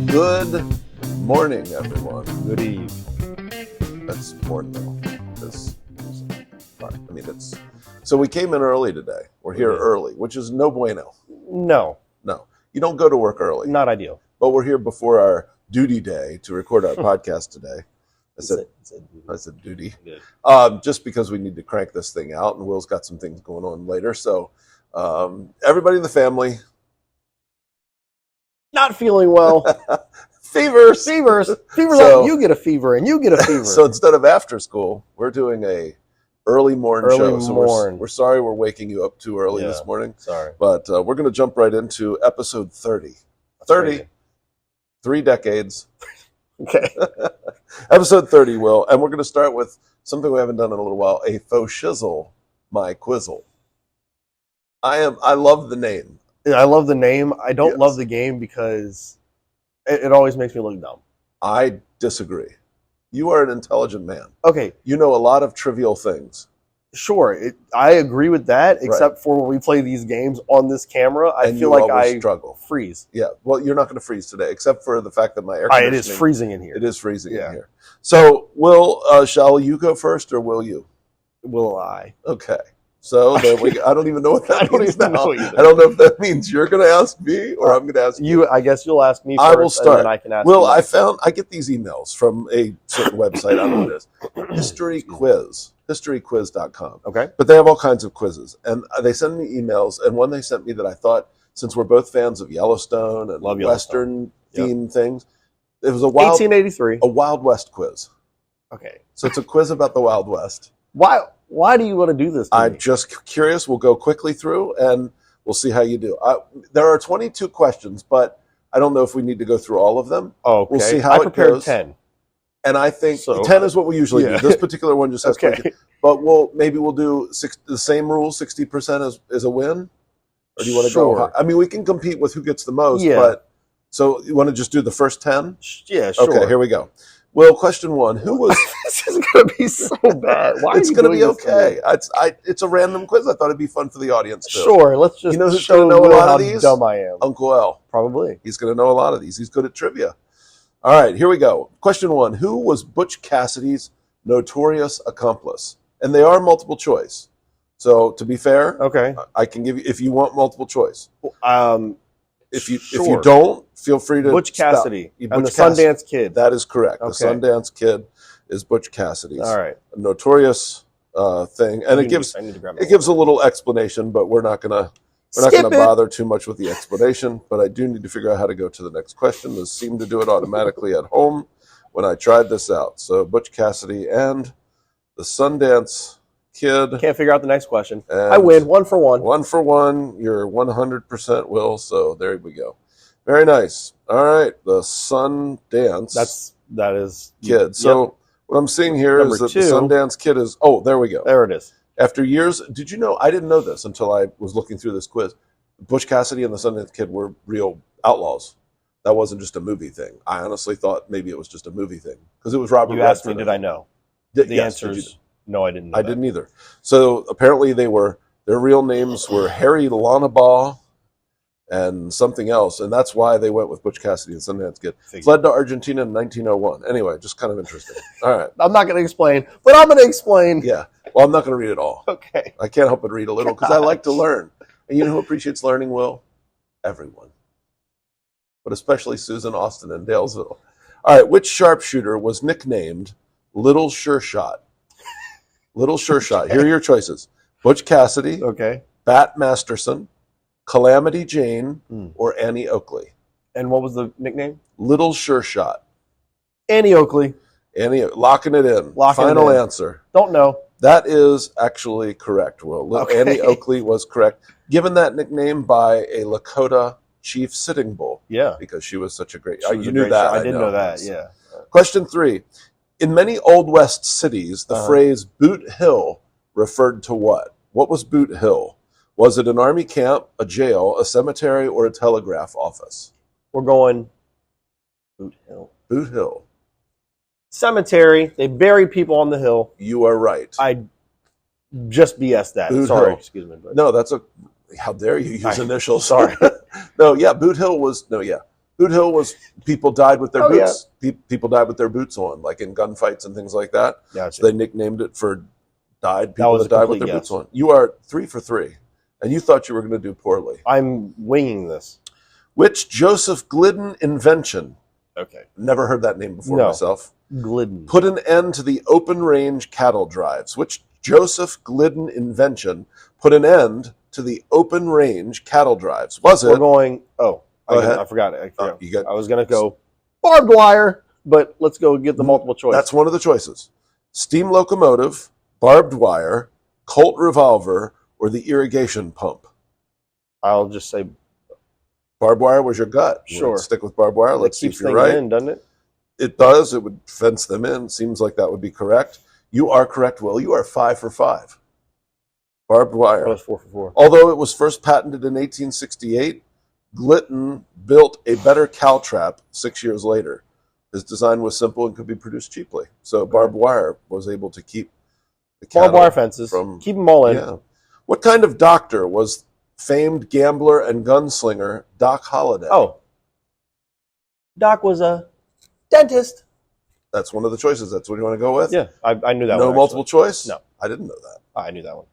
Good morning, everyone. Good eve. That's morning though. It's so we came in early today. We're here early, which is no bueno. No, You don't go to work early. not ideal. But we're here before our duty day to record our podcast today. I said duty. Just because we need to crank this thing out, and Will's got some things going on later. So everybody in the family. Not feeling well. Fevers. So, you get a fever and you get a fever. So instead of after school, we're doing a early morn show. So we're sorry we're waking you up too early this morning. Sorry. But we're going to jump right into episode 30. 30. 3 decades. Okay. Episode 30, Will. And we're going to start with something we haven't done in a little while, a Fo Shizzle My Quizzle. I love the name. I love the name. I don't love the game because it always makes me look dumb. I disagree. You are an intelligent man. Okay. You know a lot of trivial things. Sure. I agree with that, except for when we play these games on this camera, I feel like I struggle. Freeze. Yeah. Well, you're not going to freeze today, except for the fact that my air conditioning... It is freezing in here. It is freezing in here. So, Will, shall you go first, or will you? Will I? Okay. So then I don't even know what that means now. I don't know if that means you're going to ask me or I'm going to ask you. I guess you'll ask me first. I will start. And then I can ask Will, you. I get these emails from a certain website. I don't know what it is. History Quiz. HistoryQuiz.com. Okay. But they have all kinds of quizzes. And they send me emails. And one they sent me that I thought, since we're both fans of Yellowstone and Western themed things, it was 1883. A Wild West quiz. Okay. So it's a quiz about the Wild West. Why do you want to do this? I'm just curious. We'll go quickly through and we'll see how you do. There are 22 questions, but I don't know if we need to go through all of them. Oh, okay. We'll see how I it prepared goes. 10. And I think 10 is what we usually do. This particular one just has 22. But we'll do the same rule, 60% is a win? Or do you want to go high? I mean, we can compete with who gets the most, but so you want to just do the first 10? Yeah, sure. Okay, here we go. Well, question 1, who was... This is going to be so bad. Why it's going to be okay. It's a random quiz. I thought it'd be fun for the audience, too. Sure, let's just who's going to know a lot of these? How dumb I am. Uncle L. Probably. He's going to know a lot of these. He's good at trivia. All right, here we go. Question 1, who was Butch Cassidy's notorious accomplice? And they are multiple choice. So, to be fair, I can give you, if you want multiple choice. If you don't, feel free to Butch Cassidy and the Sundance Kid. That is correct. The Sundance Kid is Butch Cassidy's. All right. A notorious thing, and it gives a little explanation, but we're not gonna bother too much with the explanation. But I do need to figure out how to go to the next question. This seemed to do it automatically at home when I tried this out. So Butch Cassidy and the Sundance Kid. Can't figure out the next question. I win 1 for 1. 1 for 1. You're 100% Will. So there we go. Very nice. All right, the Sundance. That is Kid. So what I'm seeing here is that the Sundance Kid is. Oh, there we go. There it is. After years, did you know? I didn't know this until I was looking through this quiz. Butch Cassidy and the Sundance Kid were real outlaws. That wasn't just a movie thing. I honestly thought maybe it was just a movie thing because it was Robert. You asked me, did I know? The answer is no, I didn't know. I didn't either. So apparently their real names were Harry Lonabaugh and something else, and that's why they went with Butch Cassidy and Sundance Kid. Fled to Argentina in 1901. Anyway, just kind of interesting. All right. I'm not going to explain, but I'm going to explain. Yeah. Well, I'm not going to read it all. Okay. I can't help but read a little because I like to learn. And you know who appreciates learning, Will? Everyone. But especially Susan Austin in Dalesville. All right. Which sharpshooter was nicknamed Little Sure Shot? Little Sure Shot. Here are your choices. Butch Cassidy. Okay. Bat Masterson. Calamity Jane or Annie Oakley. And what was the nickname? Little Sure Shot. Annie Oakley. Locking it in. Final answer. Don't know. That is actually correct, Will. Annie Oakley was correct. Given that nickname by a Lakota chief Sitting Bull. Yeah. Because she was such a great... You knew that. I did know that, yeah. Question 3. In many Old West cities, the phrase Boot Hill referred to what? What was Boot Hill? Was it an army camp, a jail, a cemetery, or a telegraph office? We're going Boot Hill. Boot Hill. Cemetery. They bury people on the hill. You are right. I just BS that. Boot Sorry, Hill. Excuse me. But. No, that's a. How dare you use initials? Sorry. No, yeah, Boot Hill was Boot Hill was people died with their boots. Yeah. People died with their boots on, like in gunfights and things like that. Gotcha. So they nicknamed it for people that died with their boots on. You are 3 for 3, and you thought you were going to do poorly. I'm winging this. Which Joseph Glidden invention? Okay. Never heard that name before myself. Glidden. Put an end to the open range cattle drives. Which Joseph Glidden invention put an end to the open range cattle drives? Was it? We're going. Oh, I forgot it. I was going to go barbed wire, but let's go get the multiple choice. That's one of the choices. Steam locomotive, barbed wire, Colt revolver, or the irrigation pump. I'll just say barbed wire was your gut. Sure. Stick with barbed wire. Let's see if you're right. In, doesn't it? It does. It would fence them in. Seems like that would be correct. You are correct, Will. You are 5 for 5. Barbed wire. I was 4 for 4. Although it was first patented in 1868, Glidden built a better cow trap 6 years later. His design was simple and could be produced cheaply. So barbed wire was able to keep the cattle barbed wire fences. Keep them all in. Yeah. What kind of doctor was famed gambler and gunslinger Doc Holliday? Oh. Doc was a dentist. That's one of the choices. That's what you want to go with? Yeah, I knew that one. No multiple choice? No. I didn't know that. I knew that one.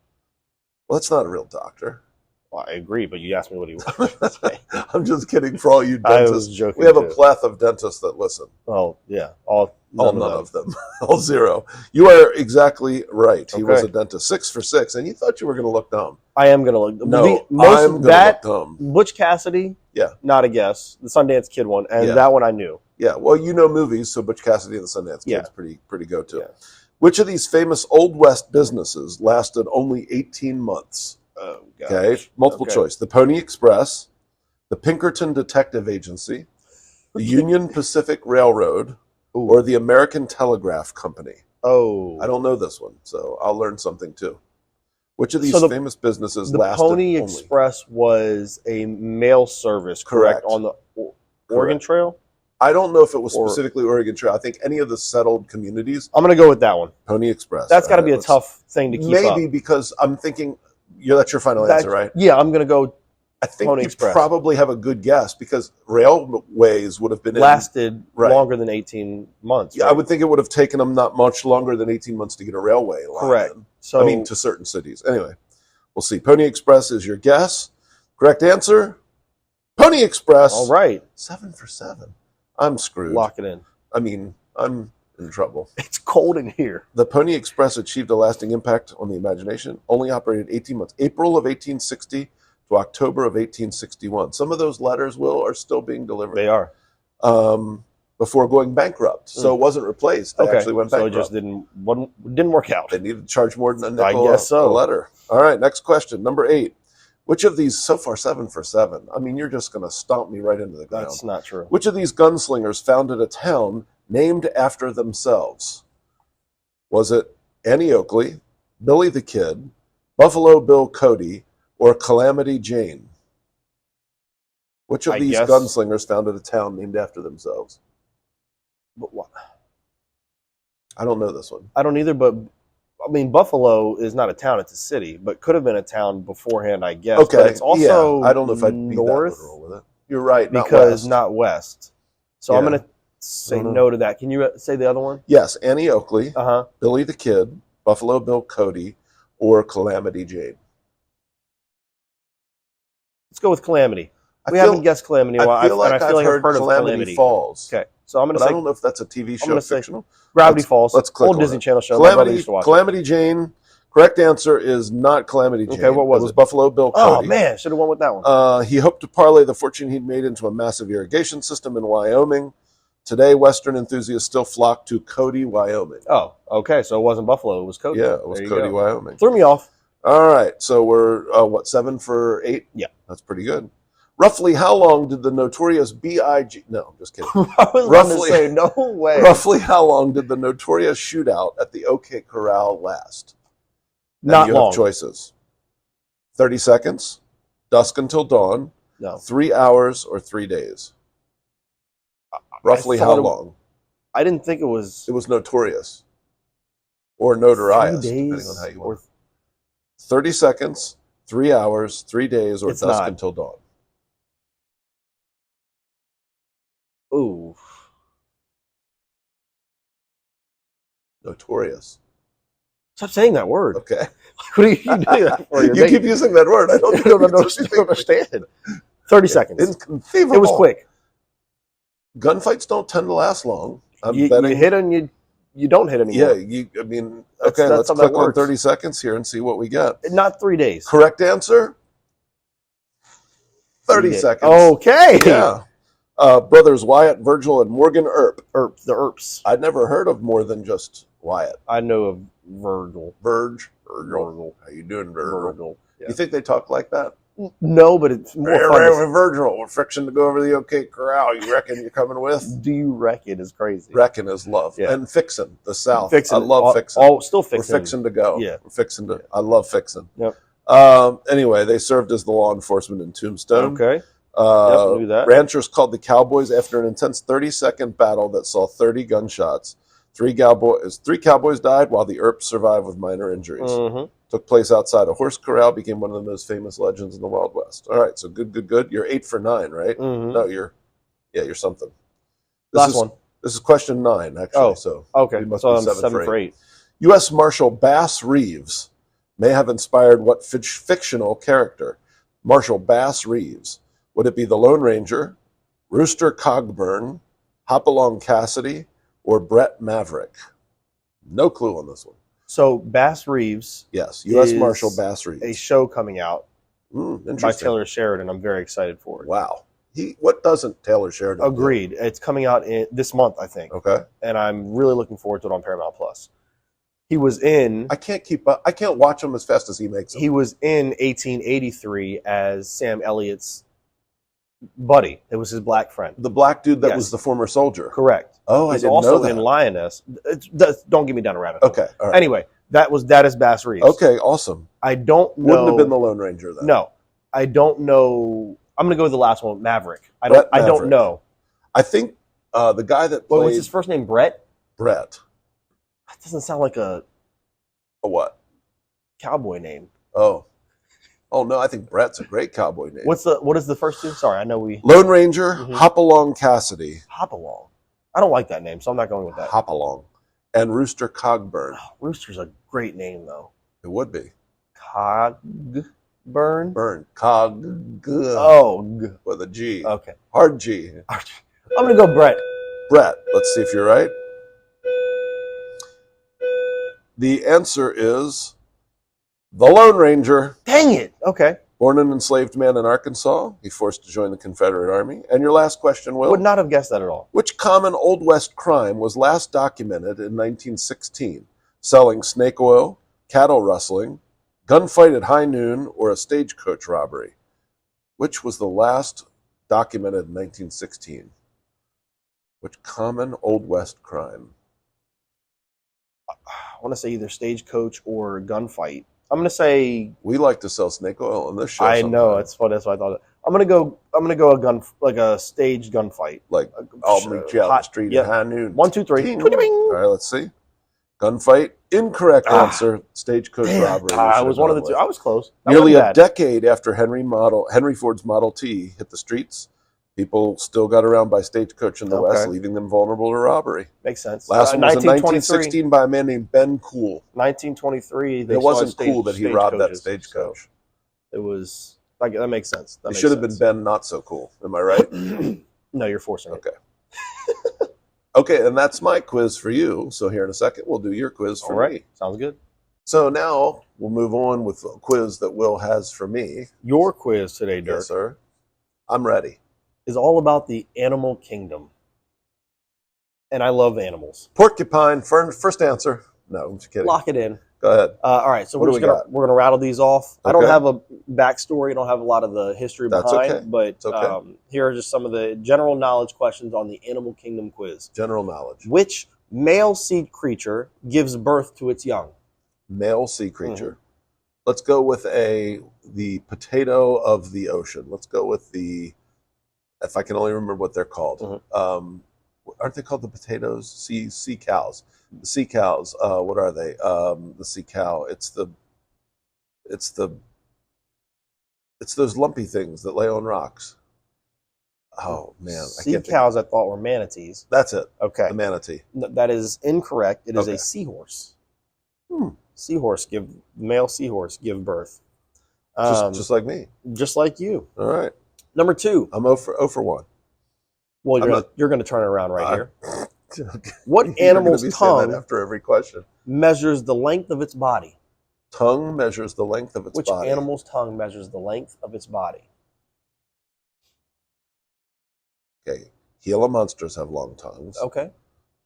Well, that's not a real doctor. Well, I agree, but you asked me what he was. I'm just kidding for all you dentists. I was joking. We have a plethora of dentists that listen. Oh, yeah. None of them. All 0. You are exactly right. He was a dentist. 6 for 6. And you thought you were going to look dumb. I am going to look dumb. No, I'm going to look dumb. Butch Cassidy, not a guess. The Sundance Kid one, and that one I knew. Yeah, well, you know movies, so Butch Cassidy and the Sundance Kid's pretty go-to. Yeah. Which of these famous Old West businesses lasted only 18 months? Oh, gosh. Okay, multiple choice. The Pony Express, the Pinkerton Detective Agency, the Union Pacific Railroad, or the American Telegraph Company. Oh. I don't know this one, so I'll learn something too. Which of these famous businesses lasted only? The Pony Express was a mail service, correct? On the Oregon Trail? I don't know if it was specifically Oregon Trail. I think any of the settled communities. I'm going to go with that one. Pony Express. That's got to be a tough thing to keep up. Maybe because I'm thinking, that's your final answer, right? Yeah, I'm going to go I think Pony Express. Probably have a good guess because railways would have been lasted longer than 18 months. Yeah, right? I would think it would have taken them not much longer than 18 months to get a railway line. Correct. So, I mean, to certain cities. Anyway, we'll see. Pony Express is your guess. Correct answer? Pony Express. All right. 7 for 7. I'm screwed. Lock it in. I mean, I'm in trouble. It's cold in here. The Pony Express achieved a lasting impact on the imagination. Only operated 18 months. April of 1860 to October of 1861. Some of those letters, Will, are still being delivered. They are. Before going bankrupt. So it wasn't replaced. They actually went bankrupt. So it just didn't work out. They needed to charge more than a nickel I guess so. a letter. All right, next question. Number 8. Which of these, so far 7 for 7, I mean, you're just going to stomp me right into the ground. That's not true. Which of these gunslingers founded a town named after themselves? Was it Annie Oakley, Billy the Kid, Buffalo Bill Cody, or Calamity Jane? Which of these gunslingers founded a town named after themselves? But what? I don't know this one. I don't either, but I mean, Buffalo is not a town; it's a city, but could have been a town beforehand, I guess. Okay, but it's also I don't know if I'd be north that literal with it. You're right, because not west. So I'm going to say no to that. Can you say the other one? Yes, Annie Oakley, Billy the Kid, Buffalo Bill Cody, or Calamity Jane. Let's go with Calamity. We haven't guessed Calamity. I feel like I've heard of Calamity Falls. Okay, so I'm going to say. I don't know if that's a TV show. Fictional. Gravity Falls. Let's click old on Disney it. Channel show. Calamity Jane. Correct answer is not Calamity Jane. Okay, what was it? It was Buffalo Bill Cody. Oh man, should have went with that one. He hoped to parlay the fortune he'd made into a massive irrigation system in Wyoming. Today, Western enthusiasts still flock to Cody, Wyoming. Oh, okay. So it wasn't Buffalo. It was Cody. Yeah, it was Cody, Wyoming. Threw me off. All right. So we're, 7 for 8? Yeah. That's pretty good. Roughly how long did the notorious B.I.G. No, I'm just kidding. I was roughly, about to say, no way. Roughly how long did the notorious shootout at the OK Corral last? Not you long. Have choices. 30 seconds, dusk until dawn, 3 hours, or 3 days. Roughly how long? I didn't think it was. It was notorious. Or notorious, 3 days, depending on how you want. 30 seconds, 3 hours, 3 days, or dusk until dawn. Ooh. Notorious. Stop saying that word. Okay. What are you doing that for? You keep using that word. I don't understand. 30 seconds. Inconceivable. It was quick. Gunfights don't tend to last long. You hit and you don't hit anymore. Yeah, okay, let's click on 30 seconds here and see what we get. Not 3 days. Correct answer? 30 seconds. Okay. Yeah. Brothers Wyatt, Virgil, and Morgan Earp. The Earps. I'd never heard of more than just Wyatt. I know of Virgil. Virgil. How you doing, Virgil? Yeah. You think they talk like that? No, but it's more fun. Virgil, we're fixing to go over the OK Corral. You reckon you're coming with? Do you reckon is crazy? Reckon is love. Yeah. And fixin', the South. Fixin'. I love fixin'. Still fixin'. We're fixin' to go. Yeah. We're fixin' to. I love fixin'. Yep. Anyway, they served as the law enforcement in Tombstone. Okay. Knew that. Ranchers called the Cowboys after an intense 30-second battle that saw 30 gunshots. Three cowboys died while the Earps survived with minor injuries. Mm-hmm. Took place outside a horse corral, became one of the most famous legends in the Wild West. All right, so good. You're 8 for 9, right? Mm-hmm. No, you're something. Last one. This is question 9, actually. Oh, so okay. So I'm 7 for 8. U.S. Marshal Bass Reeves may have inspired what fictional character? Marshal Bass Reeves. Would it be the Lone Ranger, Rooster Cogburn, Hopalong Cassidy, or Brett Maverick? No clue on this one. So Bass Reeves. Yes, U.S. Marshal Bass Reeves. A show coming out by Taylor Sheridan. I'm very excited for it. Wow. What doesn't Taylor Sheridan Agreed. Do? It's coming out this month, I think. Okay. And I'm really looking forward to it on Paramount Plus. He was in... I can't keep up. I can't watch him as fast as he makes them. He was in 1883 as Sam Elliott's buddy. It was his black friend. The black dude that was the former soldier. Correct. Oh, I didn't know that. He's also in Lioness. Don't get me down a rabbit hole. Okay. All right. Anyway, that is Bass Reeves. Okay, awesome. I don't know. Wouldn't have been the Lone Ranger, then. No. I don't know. I'm going to go with the last one, Maverick. I don't know. I think the guy that played... what's his first name? Brett? Brett. That doesn't sound like a what? Cowboy name. Oh no, I think Brett's a great cowboy name. What is the first two? Sorry, I know we... Lone Ranger, Hopalong Cassidy. Hopalong. I don't like that name, so I'm not going with that. Hopalong. And Rooster Cogburn. Oh, Rooster's a great name, though. It would be. Cogburn? Burn. Cog. Oh. With a G. Okay. Hard G. I'm going to go Brett. Brett. Let's see if you're right. The answer is the Lone Ranger. Dang it. Okay. Born an enslaved man in Arkansas, he forced to join the Confederate Army. And your last question, Will? Would not have guessed that at all. Which common Old West crime was last documented in 1916? Selling snake oil, cattle rustling, gunfight at high noon, or a stagecoach robbery? Which was the last documented in 1916? Which common Old West crime? I want to say either stagecoach or gunfight. I'm going to say... We like to sell snake oil on this show. I know, it's funny. That's what I thought. I'm going to go a stage gunfight. Like, I'll meet you out the street at high noon. 1, 2, 3. All right, let's see. Gunfight. Incorrect answer. Stagecoach robbery. I was one of the two. I was close. Nearly a decade after Henry Ford's Model T hit the streets, people still got around by stagecoach in the West, leaving them vulnerable to robbery. Makes sense. Last one was in 1916 by a man named Ben Cool. 1923. It wasn't cool that he robbed that stagecoach. So it was like that makes sense. It should have been Ben Not So Cool. Am I right? No, you're forcing it. Okay. Okay, and that's my quiz for you. So here in a second, we'll do your quiz for me. Sounds good. So now we'll move on with a quiz that Will has for me. Your quiz today, Dirk. Yes, sir. I'm ready. Is all about the animal kingdom. And I love animals. Porcupine, first answer. No, I'm just kidding. Lock it in. Go ahead. All right, so we're gonna rattle these off. Okay. I don't have a backstory. I don't have a lot of the history behind. Okay. But here are just some of the general knowledge questions on the Animal Kingdom quiz. General knowledge. Which male sea creature gives birth to its young? Male sea creature. Let's go with the potato of the ocean. Let's go with if I can only remember what they're called. aren't they called the potatoes? Sea cows. The sea cows. What are they? The sea cow. It's those lumpy things that lay on rocks. Oh man, sea cows I thought were manatees. That's it. Okay, the manatee. No, that is incorrect. It is a seahorse. Male seahorse give birth. Just like me. Just like you. All right. Number 2. I'm 0 for 1. Well, you're going to turn it around right here. What animal's tongue after every question measures the length of its body? Tongue measures the length of its body. Which animal's tongue measures the length of its body? Okay. Gila monsters have long tongues. Okay.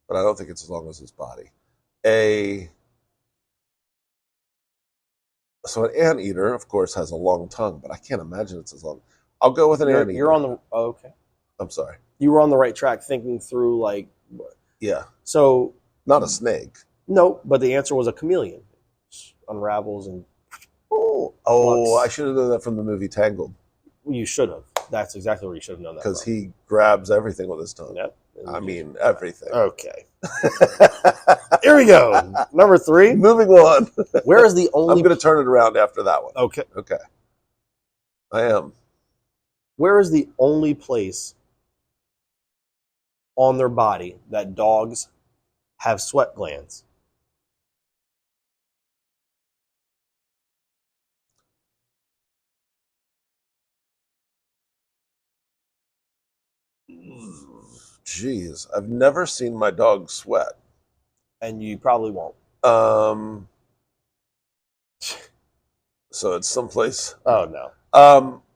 But I don't think it's as long as its body. So an anteater, of course, has a long tongue, but I can't imagine it's as long. I'll go with an anteater. You're on the okay. I'm sorry. You were on the right track, thinking through like. Yeah. So. Not a snake. No, but the answer was a chameleon. Unravels and. Oh! I should have known that from the movie Tangled. You should have. That's exactly where you should have known that. Because he grabs everything with his tongue. Yep. I mean everything. Okay. Here we go. Number 3. Moving on. Where is the only? I'm going to turn it around after that one. Okay. Okay. I am. Where is the only place on their body that dogs have sweat glands? Jeez, I've never seen my dog sweat. And you probably won't. So it's someplace. Oh no.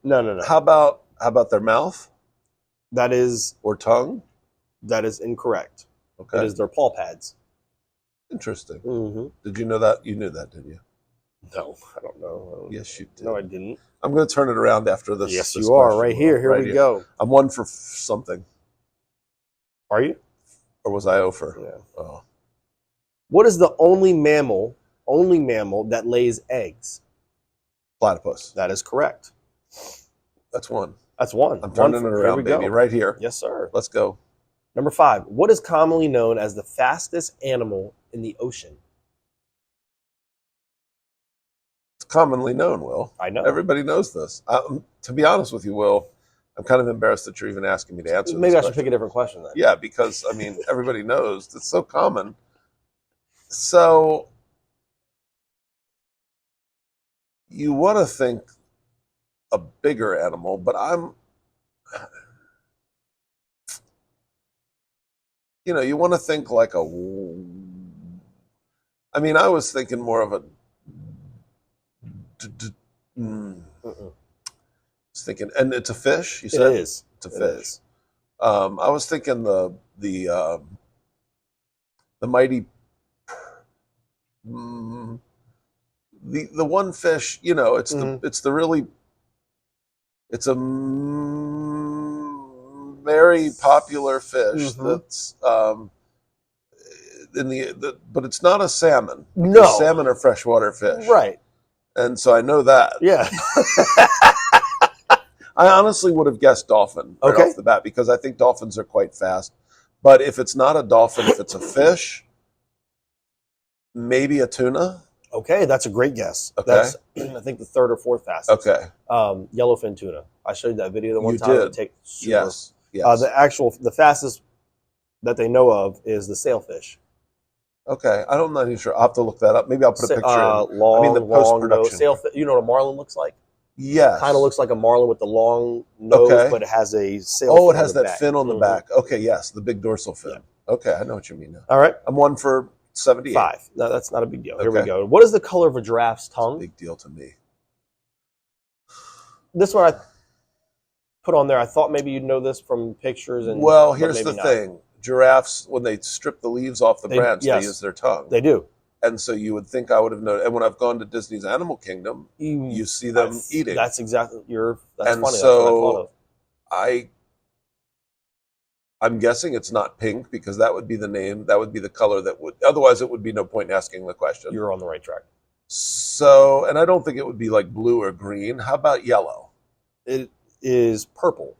No. How about their mouth? That is or tongue. That is incorrect. Okay. It is their paw pads. Interesting. Mm-hmm. Did you know that? You knew that, didn't you? No, I don't know. Yes, you did. No, I didn't. I'm going to turn it around after this. Yes, this you are. Right here. Here we go. I'm 1 for something. Are you? Or was I 0 for? Yeah. Oh. What is the only mammal that lays eggs? Platypus. That is correct. That's 1. That's 1. I'm turning it around, baby. Right here. Yes, sir. Let's go. Number 5. What is commonly known as the fastest animal in the ocean? It's commonly known, Will. I know. Everybody knows this. To be honest with you, Will, I'm kind of embarrassed that you're even asking me to answer this. Maybe I should pick a different question then. Yeah, because, I mean, everybody knows. It's so common. So, you want to think a bigger animal, but you want to think like I was thinking more of a thinking, and it's a fish. You said it is. It's a fish. I was thinking the mighty, the one fish. It's it's a very popular fish that's but it's not a salmon. No, salmon are freshwater fish, right? And so I know that. Yeah. I honestly would have guessed dolphin off the bat because I think dolphins are quite fast. But if it's not a dolphin, if it's a fish, maybe a tuna. Okay, that's a great guess. Okay. That's, I think, the 3rd or 4th fastest. Okay. Yellowfin tuna. I showed you that video the one you time. Did. Yes. The fastest that they know of is the sailfish. Okay, I'm not even sure. I'll have to look that up. Maybe I'll put a picture in. The post-production. Sailfish. You know what a marlin looks like? Yes. Kind of looks like a marlin with the long nose, but it has a sail. Oh, it has that fin on the back. Okay, yes, the big dorsal fin. Yeah. Okay, I know what you mean now. All right. I'm 1 for 78. 5. No, that's not a big deal. Here we go. What is the color of a giraffe's tongue? It's a big deal to me. This one I put on there. I thought maybe you'd know this from pictures. Well, here's the thing. Giraffes, when they strip the leaves off the branch, they use their tongue. They do. And so you would think I would have known. And when I've gone to Disney's Animal Kingdom, you see them eating. That's exactly that's and funny. So that's what I thought of. I'm guessing it's not pink because that would be the name. That would be the color that would. Otherwise, it would be no point in asking the question. You're on the right track. So, and I don't think it would be like blue or green. How about yellow? It is purple.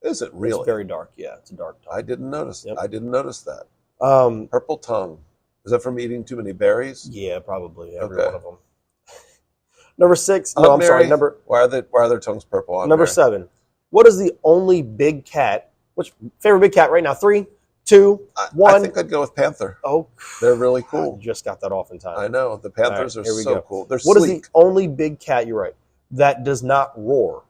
Is it really? It's very dark. Yeah, it's a dark tongue. I didn't notice. Yep. I didn't notice that. Purple tongue. Is that from eating too many berries? Yeah, probably every one of them. Number 6. No, I'm Mary, sorry. Number. Why are their tongues purple? Number Mary? 7. What is the only big cat? Which favorite big cat right now? 3, 2, 1. I think I'd go with panther. Oh, they're really cool. I just got that off in time. I know the panthers are so cool. They're what sleek. is the only big cat? You're right. That does not roar.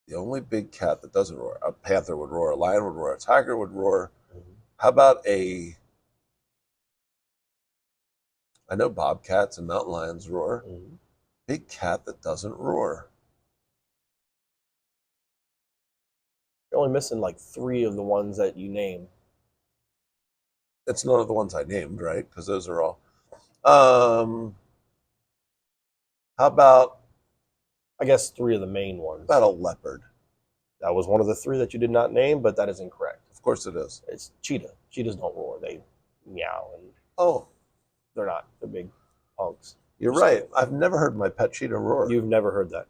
The only big cat that doesn't roar. A panther would roar. A lion would roar. A tiger would roar. How about a... I know bobcats and mountain lions roar. Big cat that doesn't roar. You're only missing like 3 of the ones that you name. It's none of the ones I named, right? Because those are all... how about... I guess 3 of the main ones. About a leopard. That was one of the 3 that you did not name, but that is incorrect. Of course it is. It's cheetah. Cheetahs don't roar. They meow. And they're not. They're big punks. You're right. I've never heard my pet cheetah roar. You've never heard that.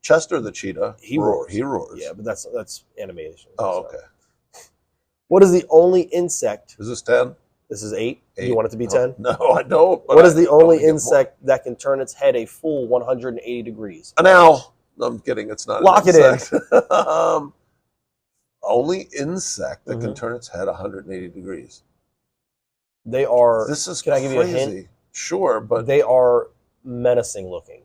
Chester the cheetah. He roars. He roars. Yeah, but that's animation. Oh, okay. What is the only insect? Is this 10? This is 8. You want it to be 10? No, I don't. What is the only insect that can turn its head a full 180 degrees? An owl. No, I'm kidding. It's not. Lock it in. Only insect that can turn its head 180 degrees. They are. This is Can crazy. I give you a hint? Sure, but they are menacing looking.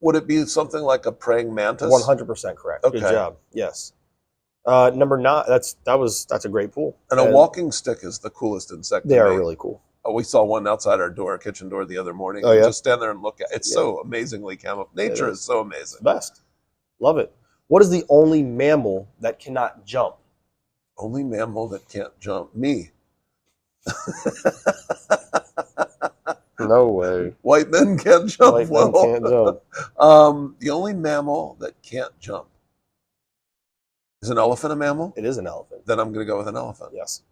Would it be something like a praying mantis? 100% correct. Okay. Good job. Yes. Number 9. That's a great pool. And a walking stick is the coolest insect. They are really cool. Oh, we saw one outside our door, kitchen door, the other morning. Oh, yeah? Just stand there and look at it. It's so amazingly camouflaged. Nature is so amazing. It's the best. Love it. What is the only mammal that cannot jump? Only mammal that can't jump? Me. No way. White men can't jump. White men can't jump. The only mammal that can't jump. Is an elephant a mammal? It is an elephant. Then I'm going to go with an elephant. Yes.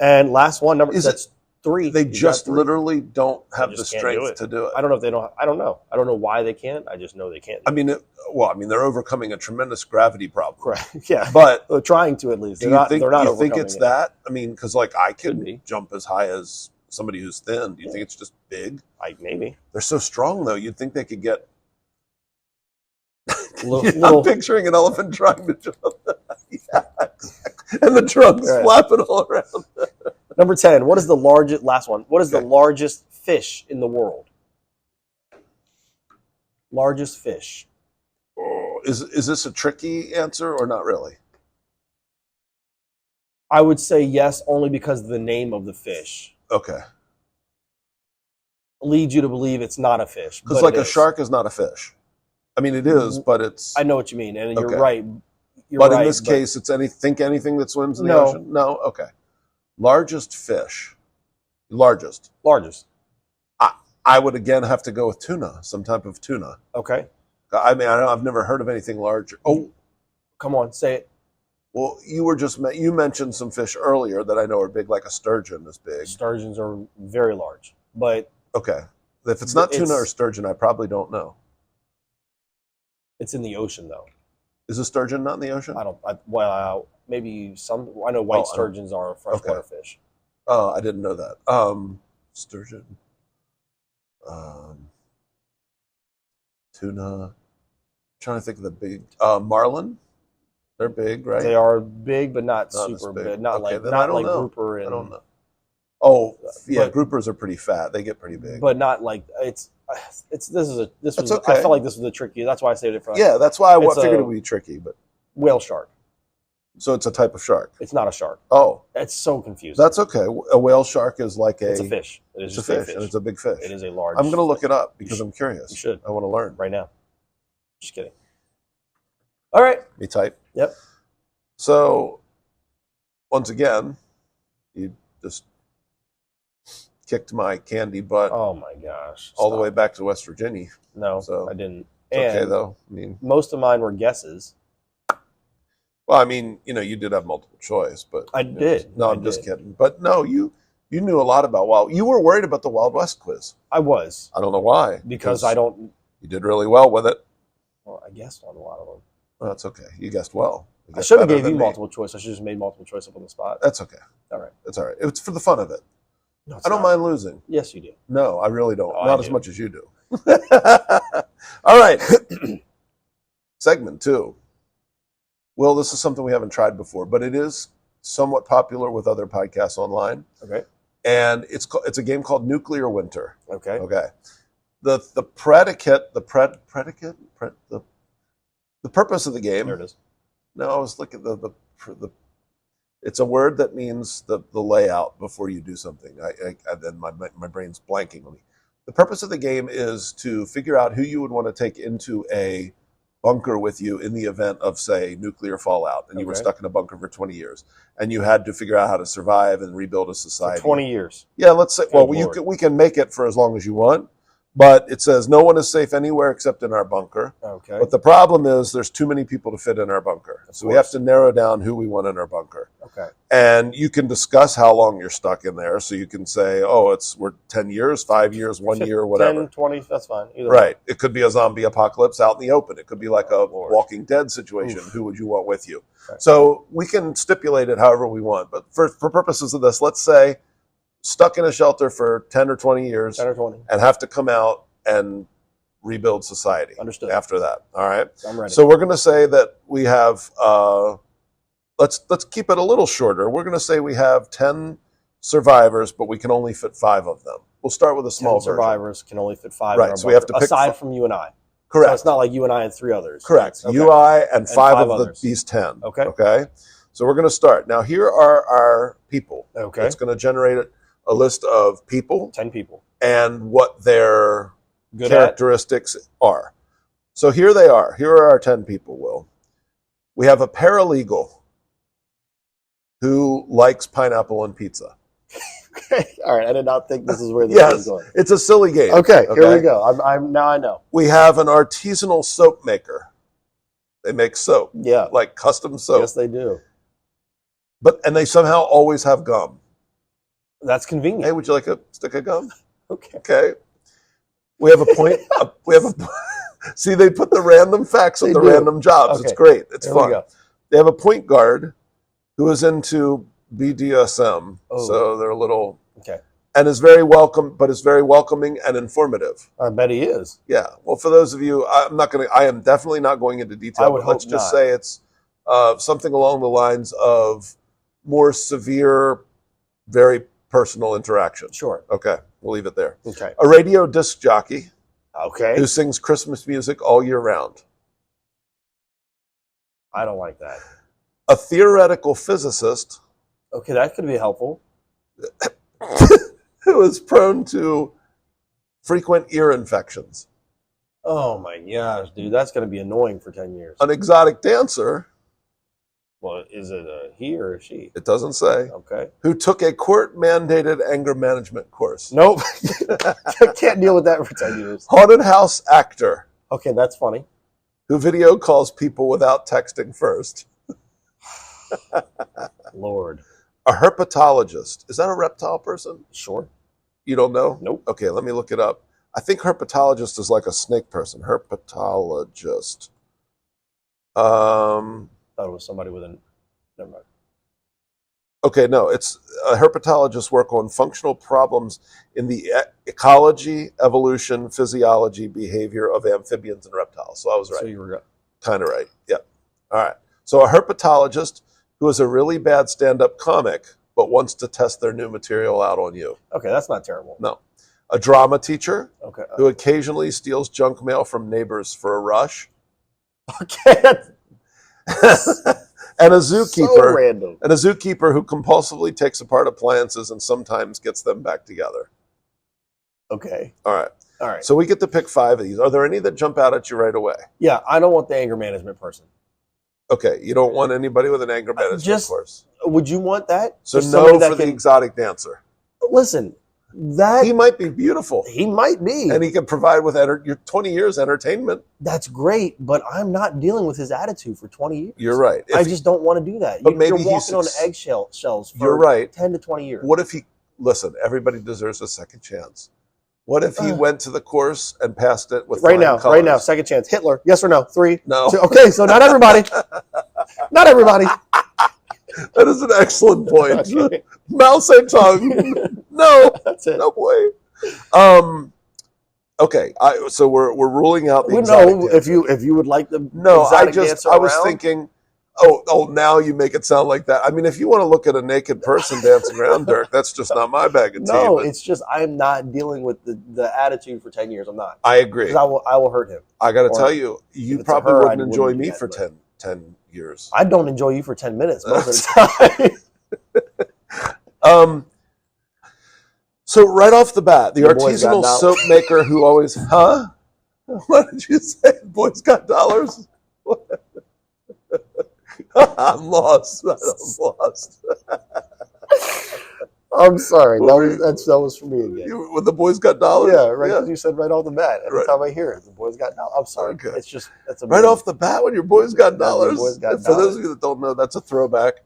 And last one, that's 3. They just literally don't have the strength to do it. I don't know if they don't. I don't know. I don't know why they can't. I just know they can't. I mean, they're overcoming a tremendous gravity problem. Correct. Yeah, but they're trying to at least. Do you think it's that? I mean, because I could jump as high as somebody who's thin. Do you think it's just big? Maybe. They're so strong, though. You'd think they could get. I'm picturing an elephant trying to jump. Yeah, exactly. And the trunk's flapping all around. Number 10. What is the largest? Last one. What is the largest fish in the world? Largest fish. Oh, is this a tricky answer or not really? I would say yes, only because of the name of the fish. Okay. Leads you to believe it's not a fish. Because a shark is not a fish. I mean, it is, but it's... I know what you mean, and you're right. But in this case, it's anything that swims in the ocean? No? Okay. Largest fish. Largest. I would, again, have to go with tuna, some type of tuna. Okay. I mean, I've never heard of anything larger. Oh. Come on, say it. Well, you mentioned some fish earlier that I know are big, like a sturgeon is big. Sturgeons are very large, but... Okay. If it's not tuna or sturgeon, I probably don't know. It's in the ocean, though. Is a sturgeon not in the ocean? Maybe some. I know white sturgeons are a freshwater fish. Oh, I didn't know that. Sturgeon. Tuna. I'm trying to think of the big marlin. They're big, right? They are big, but not super big. Not like grouper. I don't know. Oh, yeah, groupers are pretty fat. They get pretty big, but not like it's. Okay. I felt like this was a tricky. That's why I saved it for. Yeah, that's why I figured it would be tricky. But whale shark. So it's a type of shark. It's not a shark. Oh, it's so confusing. That's okay. A whale shark is like It's a fish. It is a fish, and it's a big fish. It is a large. I'm going to look it up because I'm curious. You should. I want to learn right now. Just kidding. All right. Be tight. Yep. So, once again, you just kicked my candy butt. Oh my gosh! All the way back to West Virginia. No, so I didn't. Okay, though. I mean, most of mine were guesses. Well, I mean, you did have multiple choice, but I did. No, I'm just kidding. But no, you knew a lot about You were worried about the Wild West quiz. I was. I don't know why. Because I don't You did really well with it. Well, I guessed on a lot of them. Well, that's okay. You guessed well. I should have gave you multiple choice. I should have just made multiple choice up on the spot. That's okay. All right. That's all right. It's for the fun of it. No, I don't mind losing. Yes, you do. No, I really don't. Not as much as you do. All right. Segment 2. Well, this is something we haven't tried before, but it is somewhat popular with other podcasts online. Okay. And it's a game called Nuclear Winter. Okay. Okay. The purpose of the game. There it is. No, I was looking at the it's a word that means the layout before you do something. I then my brain's blanking on me. The purpose of the game is to figure out who you would want to take into a bunker with you in the event of, say, nuclear fallout, and you were stuck in a bunker for 20 years, and you had to figure out how to survive and rebuild a society. For 20 years. Yeah, let's say. Well, we can make it for as long as you want. But it says no one is safe anywhere except in our bunker. Okay. But the problem is there's too many people to fit in our bunker. So we have to narrow down who we want in our bunker. Okay. And you can discuss how long you're stuck in there. So you can say, oh, we're 10 years, 5 years, 1 year, whatever. 10, 20, that's fine. Either right. way. It could be a zombie apocalypse out in the open. It could be like a Walking Dead situation. Oof. Who would you want with you? Okay. So we can stipulate it however we want. But for purposes of this, let's say stuck in a shelter for 10 or 20 years 10 or 20. And have to come out and rebuild society. Understood. After that. All right. I'm ready. So we're going to say that we have, let's keep it a little shorter. We're going to say we have 10 survivors, but we can only fit 5 of them. We'll start with a small 10 survivors can only fit 5. Right. So we have to pick aside from you and I. Correct. So it's not like you and I and 3 others. Correct. Okay. You, I, and 5 of these 10. Okay. Okay. So we're going to start. Now here are our people. Okay. It's going to generate a list of people. 10 people. And what their characteristics are. So here they are. Here are our 10 people, Will. We have a paralegal who likes pineapple on pizza. Okay. All right. I did not think this is where this is going. It's a silly game. Okay. Here we go. Now I know. We have an artisanal soap maker. They make soap. Yeah. Like custom soap. Yes, they do. And they somehow always have gum. That's convenient. Hey, would you like a stick of gum? Okay. Okay. We have a point. See, they put the random facts on the random jobs. Okay. It's great. It's fun. They have a point guard who is into BDSM. Oh. So they're a little and is very welcome, but is very welcoming and informative. I bet he is. Yeah. Well, for those of you, I am definitely not going into detail. But let's just say it's something along the lines of more severe, very personal interaction. Sure. Okay. We'll leave it there. Okay. A radio disc jockey. Okay. Who sings Christmas music all year round. I don't like that. A theoretical physicist. Okay, that could be helpful. Who is prone to frequent ear infections. Oh my gosh, dude. That's going to be annoying for 10 years. An exotic dancer. Well, is it a he or a she? It doesn't say. Okay. Who took a court-mandated anger management course. Nope. Can't deal with that for 10 years. Haunted house actor. Okay, that's funny. Who video calls people without texting first. Lord. A herpetologist. Is that a reptile person? Sure. You don't know? Nope. Okay, let me look it up. I think herpetologist is like a snake person. Herpetologist. Thought it was somebody with a... Never mind. Okay, no, it's herpetologists work on functional problems in the ecology, evolution, physiology, behavior of amphibians and reptiles. So I was right. So you were kind of right. Yeah. All right. So a herpetologist who is a really bad stand-up comic but wants to test their new material out on you. Okay, that's not terrible. No. A drama teacher okay. Who occasionally steals junk mail from neighbors for a rush. Okay. And a zookeeper. So random. And a zookeeper who compulsively takes apart appliances and sometimes gets them back together. Okay. All right. All right. So we get to pick 5 of these. Are there any that jump out at you right away? Yeah, I don't want the anger management person. Okay, you don't want anybody with an anger management course. Would you want that? So no for the exotic dancer. Listen, that he might be beautiful. He might be, and he can provide with your 20 years entertainment. That's great, but I'm not dealing with his attitude for 20 years. You're right. I just don't want to do that. But maybe you're walking on eggshells for you're right. 10 to 20 years. What if listen? Everybody deserves a second chance. What if he went to the course and passed it with right now? colors? Right now, second chance. Hitler, yes or no? 3, no. 2, okay, so not everybody. Not everybody. That is an excellent point. Okay. Mouse and tongue. No, that's it. No way. Okay, so we're ruling out the exotic dancer. if you would like the exotic dancer I was thinking. Oh, now you make it sound like that. I mean, if you want to look at a naked person dancing around, Dirk, that's just not my bag of tea. No, it's just I'm not dealing with the attitude for 10 years. I'm not. I agree. Because I will hurt him. I got to tell you, you probably wouldn't enjoy me for 10 years. I don't enjoy you for 10 minutes most of the time. So right off the bat, the artisanal soap maker who always, What did you say? Boys got dollars? I'm lost. I'm sorry. That was for me again. When the boys got dollars? Yeah, right. Because you said right off the bat. Every time I hear it, the boys got dollars. I'm sorry. Okay. It's just right off the bat when your boys got dollars. For those of you that don't know, that's a throwback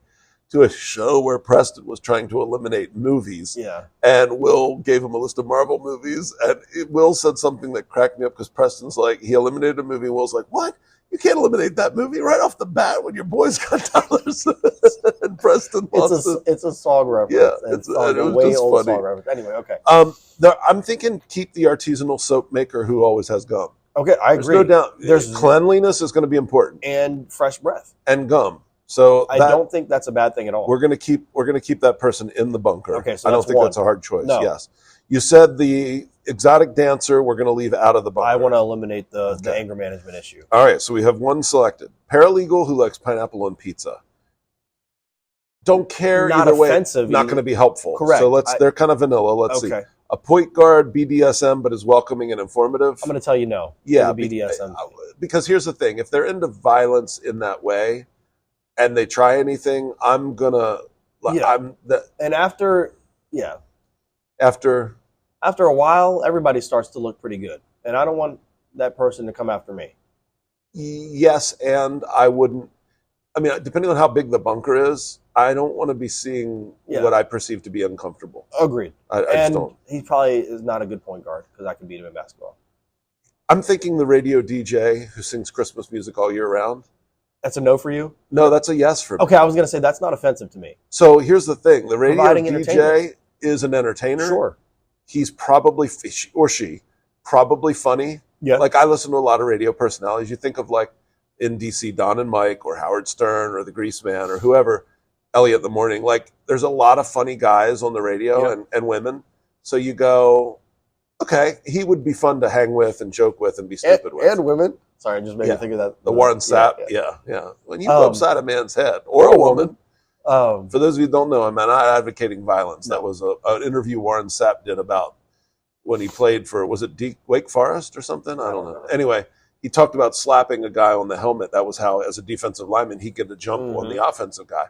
to a show where Preston was trying to eliminate movies. Yeah. And Will gave him a list of Marvel movies, and Will said something that cracked me up because Preston's like, he eliminated a movie. Will's like, what? You can't eliminate that movie right off the bat when your boys got dollars. And Preston lost it. It's a song reference. Yeah, it's a way old song reference. Anyway, okay. I'm thinking keep the artisanal soap maker who always has gum. Okay, I agree. There's no doubt. There's cleanliness is going to be important, and fresh breath and gum. So I don't think that's a bad thing at all. We're going to keep that person in the bunker. Okay, so I don't think that's a hard choice. No. Yes, you said the exotic dancer we're going to leave out of the bunker. I want to eliminate the anger management issue. All right, so we have one selected. Paralegal who likes pineapple on pizza. Don't care not either offensive, way. Not going to be helpful. Correct. So they're kind of vanilla. Let's see. A point guard, BDSM, but is welcoming and informative. I'm going to tell you no. Yeah, BDSM. Because here's the thing: if they're into violence in that way, and they try anything, I'm gonna. Yeah. And after a while, everybody starts to look pretty good, and I don't want that person to come after me. Yes, and I wouldn't. I mean, depending on how big the bunker is, I don't want to be seeing what I perceive to be uncomfortable. Agreed. I just don't. He probably is not a good point guard because I can beat him in basketball. I'm thinking the radio DJ who sings Christmas music all year round. That's a no for you? No, that's a yes for me. Okay, I was going to say that's not offensive to me. So here's the thing. The radio DJ is an entertainer. Sure. He's probably, or she, probably funny. Yeah. Like I listen to a lot of radio personalities. You think of like in DC, Don and Mike or Howard Stern or the Grease Man or whoever, Elliot in the Morning. Like there's a lot of funny guys on the radio and women. So you go, okay, he would be fun to hang with and joke with and be stupid with. And women. Sorry, just made me think of that. The Warren Sapp. Yeah. When you go upside a man's head or a woman. For those of you who don't know, I'm not advocating violence. No. That was an interview Warren Sapp did about when he played for, was it Wake Forest or something? I don't know. Anyway, he talked about slapping a guy on the helmet. That was how, as a defensive lineman, he'd get a jump on the offensive guy.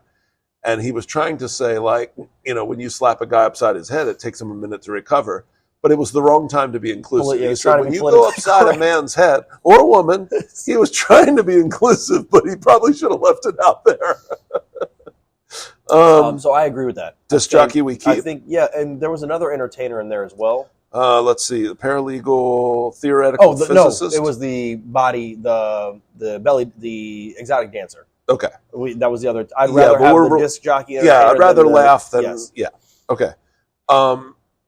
And he was trying to say, like, when you slap a guy upside his head, it takes him a minute to recover. But it was the wrong time to be inclusive. He said, when you go upside a man's head or a woman, he was trying to be inclusive, but he probably should have left it out there. So I agree with that. Disc jockey we keep. I think, and there was another entertainer in there as well. Let's see, the paralegal, theoretical physicist. No, it was the body, the belly, the exotic dancer. Okay, that was the other. I'd rather have the disc jockey. Yeah, I'd rather laugh than Okay.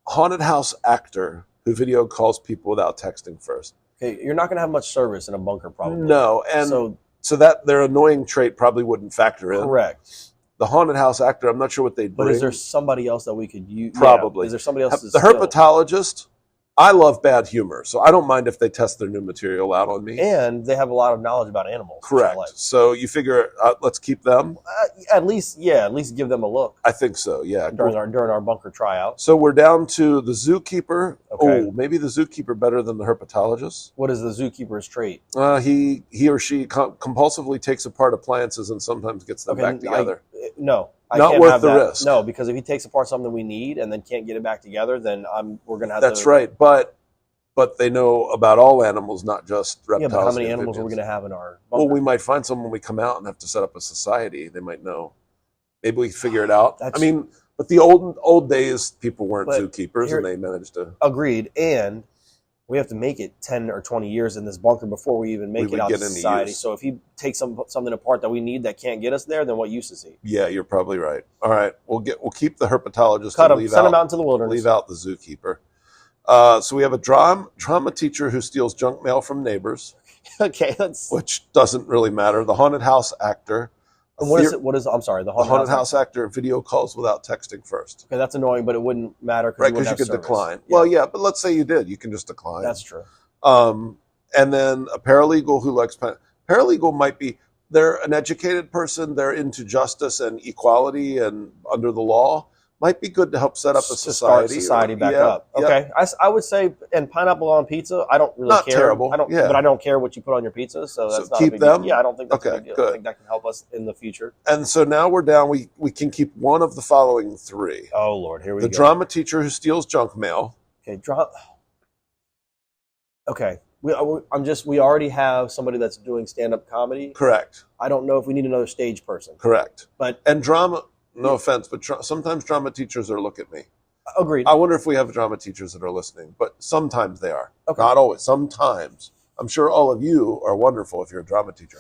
Haunted house actor who video calls people without texting first. Okay, you're not going to have much service in a bunker, probably. No, and so that their annoying trait probably wouldn't factor in. Correct. The haunted house actor, I'm not sure what they'd bring. But is there somebody else that we could use? Probably. Is there somebody else? The herpetologist. I love bad humor, so I don't mind if they test their new material out on me. And they have a lot of knowledge about animals. Correct. So you figure, let's keep them? At least give them a look. I think so, yeah. During our bunker tryout. So we're down to the zookeeper. Okay. Oh, maybe the zookeeper better than the herpetologist. What is the zookeeper's trait? He or she compulsively takes apart appliances and sometimes gets them back together. Not worth the risk. No, because if he takes apart something we need and then can't get it back together, then we're going to have to... That's right, but they know about all animals, not just reptiles. Yeah, but how many animals are we going to have in our bunker? Well, we might find some when we come out and have to set up a society. They might know. Maybe we figure it out. But the old days, people weren't zookeepers, and they managed to. Agreed, and we have to make it 10 or 20 years in this bunker before we even make it out to society. So if he takes something apart that we need that can't get us there, then what use is he? Yeah, you're probably right. All right, we'll keep the herpetologist. Send him out into the wilderness. Leave out the zookeeper. So we have a drama teacher who steals junk mail from neighbors. Okay, which doesn't really matter. The haunted house actor. What is it? I'm sorry. The haunted house actor video calls without texting first. Okay, that's annoying, but it wouldn't matter because you could decline. Yeah. Well, yeah, but let's say you did. You can just decline. That's true. And then a paralegal who likes paralegal might be they're an educated person. They're into justice and equality and under the law. Might be good to help set up a society. Start society back up. Okay, I would say, and pineapple on pizza. I don't really not care. Terrible. But I don't care what you put on your pizza. So that's not keep them. Yeah, I don't think that's okay. a big deal. Good. I think that can help us in the future. And so now we're down. We can keep one of the following three. Oh Lord, here we go. The drama teacher who steals junk mail. Okay, Okay, we already have somebody that's doing stand-up comedy. Correct. I don't know if we need another stage person. Correct. And drama. No offense, but sometimes drama teachers are look at me. Agreed. I wonder if we have drama teachers that are listening, but sometimes they are. Okay. Not always. Sometimes. I'm sure all of you are wonderful if you're a drama teacher,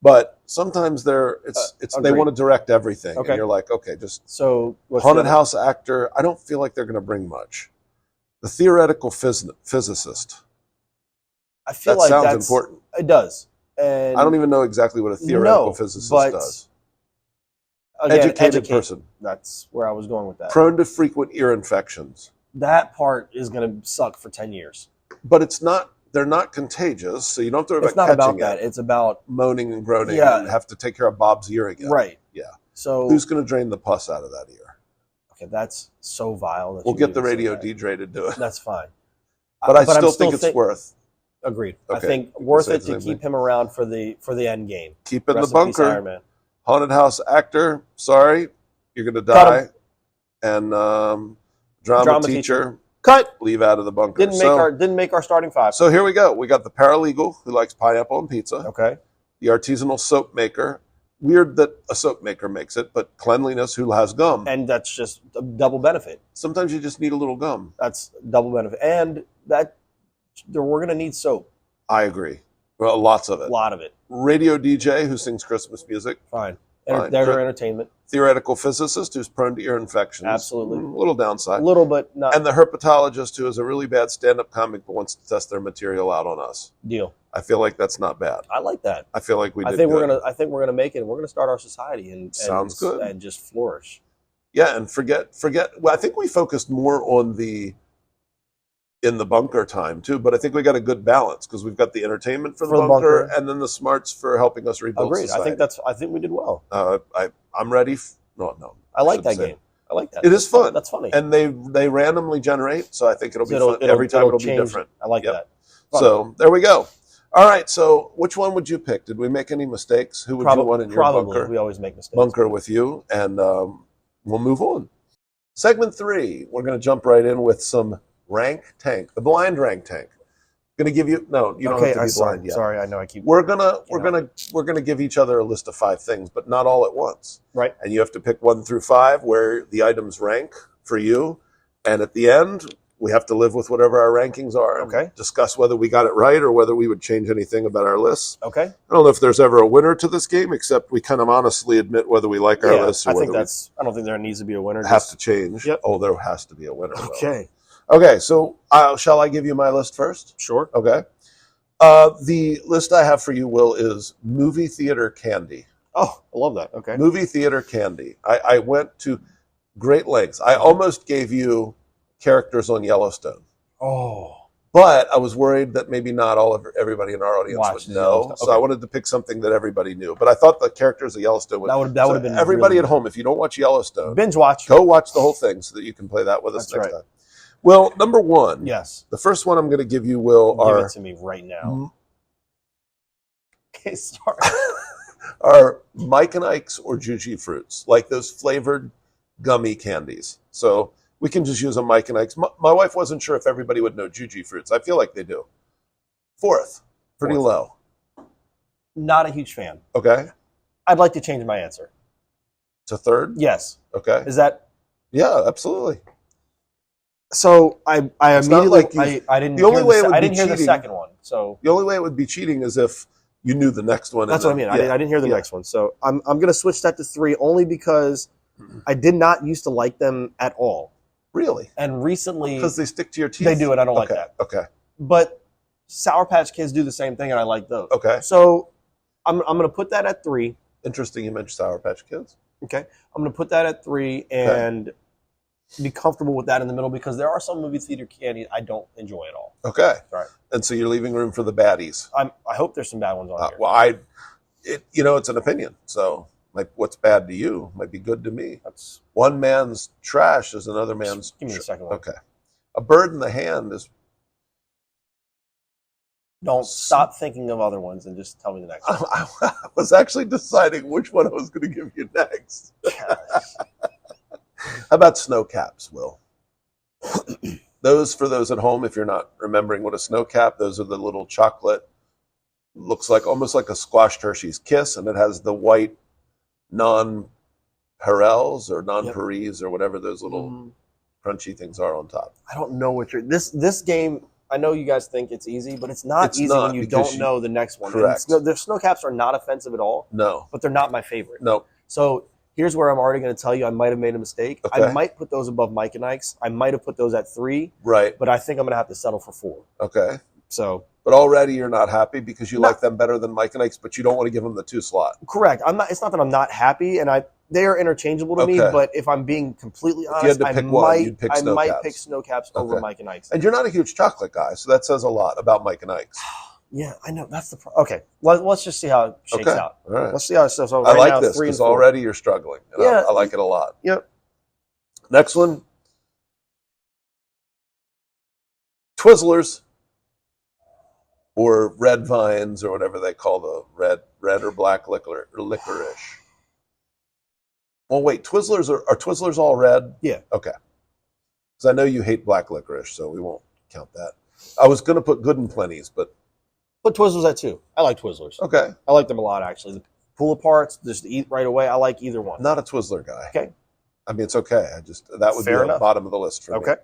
but sometimes they want to direct everything, and you're like, okay, just haunted house actor. I don't feel like they're going to bring much. The theoretical physicist. I feel that sounds important. It does, and I don't even know exactly what a theoretical physicist does. Again, educated person. That's where I was going with that. Prone to frequent ear infections. That part is going to suck for 10 years. But it's not. They're not contagious, so you don't have to worry about catching it. It's not about that. It's about moaning and groaning and have to take care of Bob's ear again. Right. Yeah. So who's going to drain the pus out of that ear? Okay, that's so vile. We'll get the radio DJ to do it. That's fine. But I still think it's worth. Agreed. Okay. I think worth it to keep him around for the end game. Keep in the bunker. Haunted house actor. Sorry. You're going to die. And drama teacher. Cut. Leave out of the bunker. Didn't make our starting five. So here we go. We got the paralegal who likes pineapple and pizza. Okay. The artisanal soap maker. Weird that a soap maker makes it, but cleanliness who has gum. And that's just a double benefit. Sometimes you just need a little gum. That's double benefit. And we're going to need soap. I agree. Well, lots of it. A lot of it. Radio DJ who sings Christmas music. Fine. There's our entertainment. Theoretical physicist who's prone to ear infections. Absolutely. A little downside. A little, but not. And the herpetologist who is a really bad stand-up comic but wants to test their material out on us. Deal. I feel like that's not bad. I like that. I feel like we did I think we're gonna make it. And we're gonna start our society and sounds good and just flourish. Yeah, and forget. Well, I think we focused more on in the bunker time too, but I think we got a good balance because we've got the entertainment for the bunker and then the smarts for helping us rebuild Agreed. society. I think we did well. I'm ready. No. I like that game. I like that. It is fun. That's funny. And they randomly generate, so I think it'll be fun. Every time it'll be different. I like that. Fun. So there we go. All right. So which one would you pick? Did we make any mistakes? Who would you want in your bunker? We always make mistakes. Bunker with you, and we'll move on. Segment 3. We're going to jump right in with some rank tank, the blind rank tank. Going to give you you don't have to be blind yet. Sorry, I know I keep. We're gonna give each other a list of 5 things, but not all at once. Right. And you have to pick 1 through 5 where the items rank for you, and at the end we have to live with whatever our rankings are. Okay. And discuss whether we got it right or whether we would change anything about our lists. Okay. I don't know if there's ever a winner to this game, except we kind of honestly admit whether we like our lists or I whether I don't think there needs to be a winner. Have to change. Yep. Oh, there has to be a winner. Okay. Okay, so shall I give you my list first? Sure. Okay. The list I have for you, Will, is movie theater candy. Oh, I love that. Okay. Movie theater candy. I went to great lengths. I almost gave you characters on Yellowstone. Oh. But I was worried that maybe not everybody in our audience would know. Okay. So I wanted to pick something that everybody knew. But I thought the characters of Yellowstone would have been everybody really at home. If you don't watch Yellowstone, binge watch. Go watch the whole thing so that you can play that with us next time. Well, number 1. Yes. The first one I'm going to give you, Will, give it to me right now. Okay, sorry. Are Mike and Ike's or Juji fruits, like those flavored gummy candies. So we can just use a Mike and Ike's. My wife wasn't sure if everybody would know Juji fruits. I feel like they do. 4th, pretty low. Not a huge fan. Okay. I'd like to change my answer. To 3rd? Yes. Okay. Is that Yeah, absolutely. So I immediately I didn't the only way it would I be didn't hear the cheating, second one. So the only way it would be cheating is if you knew the next one. That's what I mean. I didn't hear the next one. So I'm going to switch that to 3 only because I did not used to like them at all. Really? And recently, because they stick to your teeth. They do, and I don't like that. Okay. But Sour Patch Kids do the same thing, and I like those. Okay. So I'm going to put that at 3. Interesting. You mentioned Sour Patch Kids. Okay. I'm going to put that at 3 and be comfortable with that in the middle because there are some movie theater candy I don't enjoy at all. Okay. All right. And so you're leaving room for the baddies. I hope there's some bad ones on here. Well, it's an opinion. So like, what's bad to you might be good to me. That's one man's trash is another man's. Give me the second one. Okay. A bird in the hand is. Don't stop thinking of other ones and just tell me the next one. I was actually deciding which one I was going to give you next. How about snow caps, Will? For those at home, if you're not remembering what a snow cap, those are the little chocolate, looks like almost like a squashed Hershey's Kiss, and it has the white non-Perels or non-Paris or whatever those little crunchy things are on top. I don't know what this game. I know you guys think it's easy, but it's not easy when you don't know the next one. Correct. The snow caps are not offensive at all. No, but they're not my favorite. No. So here's where I'm already going to tell you I might have made a mistake. Okay. I might put those above Mike and Ike's. I might have put those at 3. Right. But I think I'm going to have to settle for 4. Okay. So. But already you're not happy because you like them better than Mike and Ike's, but you don't want to give them the 2 slot. Correct. I'm not. It's not that I'm not happy, and they are interchangeable to me. But if I'm being completely honest, I might pick snow caps over Mike and Ike's. And you're not a huge chocolate guy, so that says a lot about Mike and Ike's. Yeah, I know. That's the problem. Okay, let's just see how it shakes out. All right. Let's see how it shakes out. I like this because already you're struggling. And I like it a lot. Yep. Next one. Twizzlers or red vines or whatever they call the red or black licorice. Well, wait, Twizzlers are Twizzlers all red? Yeah. Okay. Because I know you hate black licorice, so we won't count that. I was going to put Good and Plenty's, but put Twizzlers at 2. I like Twizzlers. Okay. I like them a lot, actually. The pull aparts, just eat right away. I like either one. Not a Twizzler guy. Okay. I mean, it's okay. That would be at the bottom of the list for me. Okay.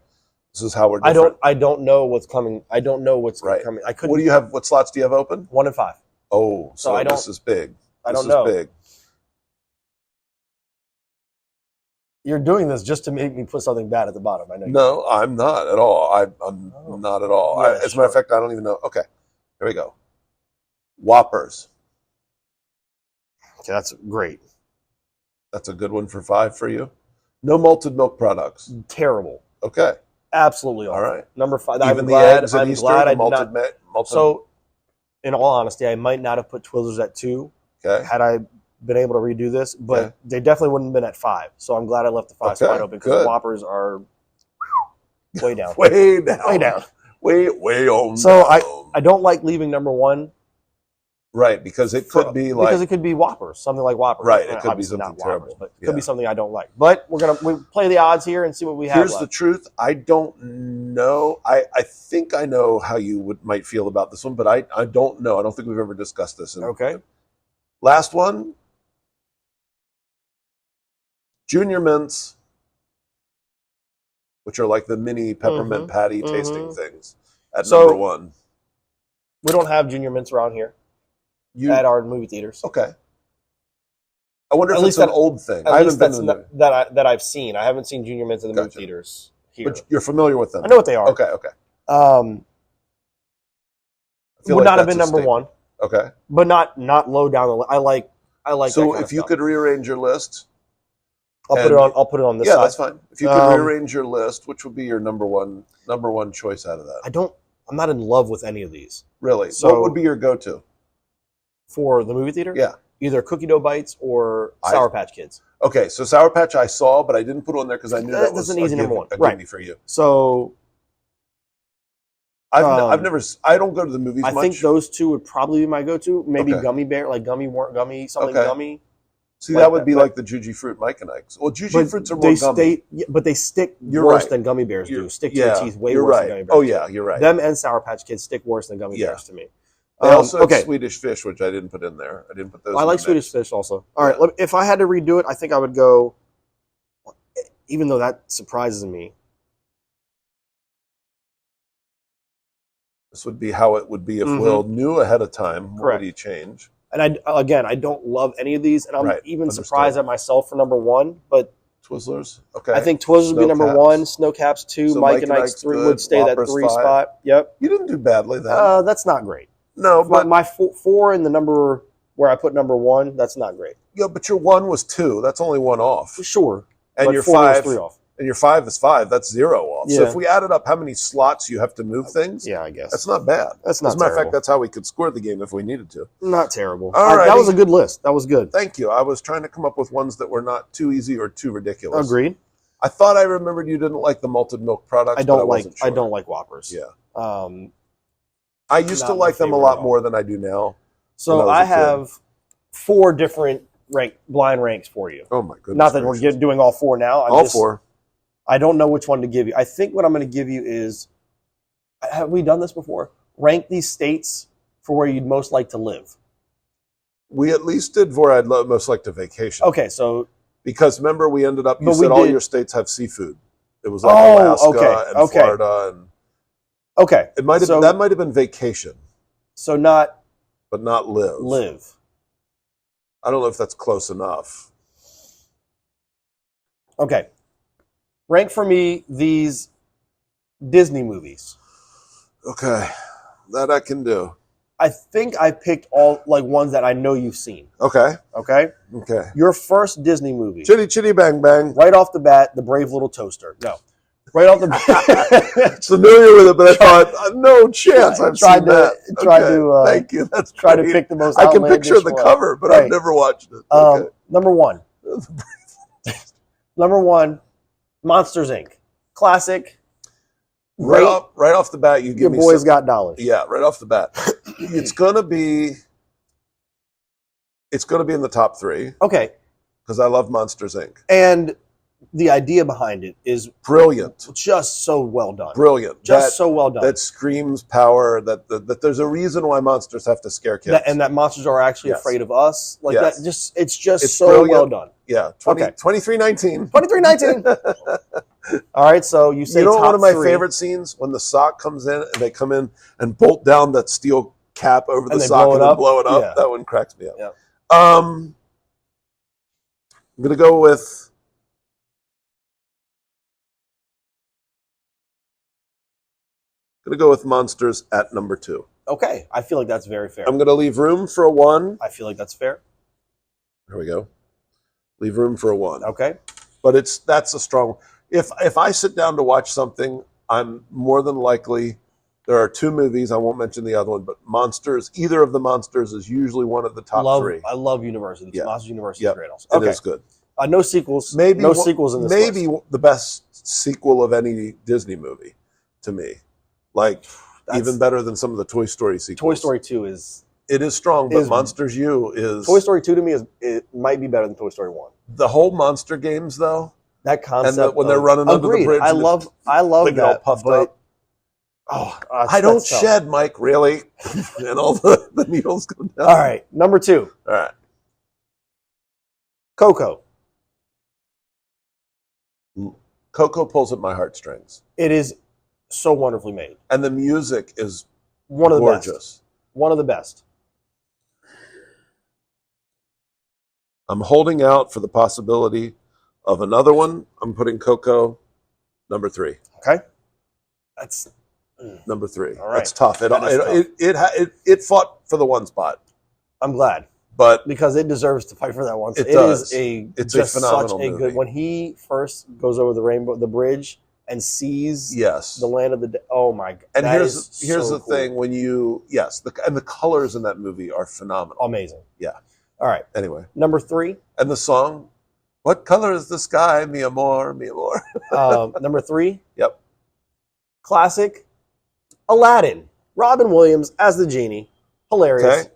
This is how we're different. I don't know what's coming. I don't know what's coming. I couldn't. What do you have? What slots do you have open? 1 and 5. Oh, so this is big. I don't know. This is big. You're doing this just to make me put something bad at the bottom. I know. No, I'm not at all. I'm not at all. Yeah, as a matter of fact, I don't even know. Okay, here we go. Whoppers. Okay, that's great. That's a good one for 5 for you. No malted milk products. Terrible. Okay. Absolutely awful. All right. Number 5. Even the eggs and Easter, I did not. So, in all honesty, I might not have put Twizzlers at 2 had I been able to redo this, but they definitely wouldn't have been at 5. So I'm glad I left the 5 spot open because the Whoppers are way down. Way down. Way down. Way on. So I don't like leaving number 1. Right, because it could be like... Because it could be Whoppers, something like Whoppers. Right, it could be something terrible. Whoppers, but it could be something I don't like. But we play the odds here and see what we have Here's left. the truth. I don't know. I think I know how you might feel about this one, but I don't know. I don't think we've ever discussed this. Okay. Last one. Junior Mints, which are like the mini peppermint patty tasting things at number 1. We don't have Junior Mints around here. At our movie theaters. Okay. I wonder if it's an old thing. I haven't been that I've seen. I haven't seen Junior Mints in the movie theaters here. But you're familiar with them. I know what they are. Okay. Would not have been number 1. Okay. But not low down the list. I like. So if you could rearrange your list, I'll put it on this side. Yeah, that's fine. If you could rearrange your list, which would be your number one choice out of that? I'm not in love with any of these. Really? So what would be your go-to? For the movie theater? Yeah. Either Cookie Dough Bites or Sour Patch Kids. Okay, so Sour Patch I saw, but I didn't put it on there because I knew that was an easy number 1. A gimme for you. So I don't go to the movies much. I think those 2 would probably be my go-to. Maybe Gummy Bear, like gummy, gummy. See, that would be like the Juji Fruit Mike and Ike's. Well, Juji Fruits are more gummy. But they stick worse than Gummy Bears do. Stick to your teeth way worse than Gummy Bears. Oh, yeah, you're right. Them and Sour Patch Kids stick worse than Gummy Bears to me. They also have Swedish Fish, which I didn't put in there. I didn't put those in. I like Swedish Fish also. All right, if I had to redo it, I think I would go... even though that surprises me. This would be how it would be if Will knew ahead of time. What would he change? And I don't love any of these, and I'm even surprised at myself for number 1. But Twizzlers, okay. I think Twizzlers would be number 1. Snowcaps 2. So Mike and Ike's 3 would stay that 3 5. Spot. Yep. You didn't do badly then. That's not great. No, but my 4 and the number where I put number 1, that's not great. Yeah, but your 1 was 2. That's only 1 off. Sure. And your 5 was 3 off. And your 5 is 5. That's 0 off. Yeah. So if we added up how many slots you have to move things, I guess that's not bad. That's not. As a matter of fact, that's how we could score the game if we needed to. Not terrible. That was a good list. That was good. Thank you. I was trying to come up with ones that were not too easy or too ridiculous. Agreed. I thought I remembered you didn't like the malted milk products. I don't like Whoppers. Yeah. I used to like them a lot more than I do now. So I have 4 different blind ranks for you. Oh my goodness! Not that we're doing all 4 now. All 4. I don't know which one to give you. I think what I'm going to give you is, have we done this before? Rank these states for where you'd most like to live. We at least did where I'd most like to vacation. Okay, so because remember we ended up. You said all your states have seafood. It was like Alaska and Florida and. Okay, it might have that might have been vacation. So not, but not live. Live. I don't know if that's close enough. Okay. Rank for me these Disney movies. Okay. That I can do. I think I picked all ones that I know you've seen. Okay. Okay? Okay. Your first Disney movie. Chitty Chitty Bang Bang. Right off the bat, The Brave Little Toaster. No. Right off the bat. Familiar with it, but I thought, no chance I've seen that. Thank you. That's try to pick the most I can picture the cover, but I've never watched it. Okay. Number 1. Number 1, Monsters, Inc. Classic. Right off the bat, you give me Your boys got dollars. Yeah, right off the bat. It's gonna be in the top 3. Okay. Because I love Monsters, Inc. And the idea behind it is brilliant. Just so well done. Brilliant. So well done. That screams power, that there's a reason why monsters have to scare kids. And that monsters are actually afraid of us. That it's so brilliant. Well done. Yeah. 2319. 2319. All right, so you say one of my favorite scenes when the sock comes in and they come in and bolt down that steel cap over the sock and then blow it up. Yeah. That one cracks me up. Yeah. I'm gonna go with Monsters at number 2. Okay, I feel like that's very fair. I'm going to leave room for a 1. I feel like that's fair. There we go. Leave room for a 1. Okay. But that's a strong. If I sit down to watch something, I'm more than likely. There are 2 movies. I won't mention the other one, but Monsters. Either of the Monsters is usually one of the top 3. I love Universal. Yeah. Monsters University is great. Also, okay. It is good. No sequels. No sequels in this list. Maybe the best sequel of any Disney movie to me. Even better than some of the Toy Story sequels. Toy Story 2 is strong, but Monsters U is... Toy Story 2 to me it might be better than Toy Story 1. The whole monster games, though. That concept. When they're running under the bridge. I love that. All puffed up. I don't shed, Mike, really. And all the needles go down. All right, number 2. All right. Coco. Coco pulls at my heartstrings. It is so wonderfully made. And the music is gorgeous. Best. One of the best. I'm holding out for the possibility of another one. I'm putting Coco number 3. Okay. That's number 3. All right. That's tough. It fought for the 1 spot. I'm glad. But because it deserves to fight for that 1. It's a phenomenal movie. Good. When he first goes over the bridge and sees the land of the dead. Oh my God! And here's the thing: when the colors in that movie are phenomenal, amazing. Yeah. All right. Anyway, number 3, and the song, "What color is the sky, mi amor, mi amor." Number 3. Yep. Classic, Aladdin. Robin Williams as the genie. Hilarious. Okay.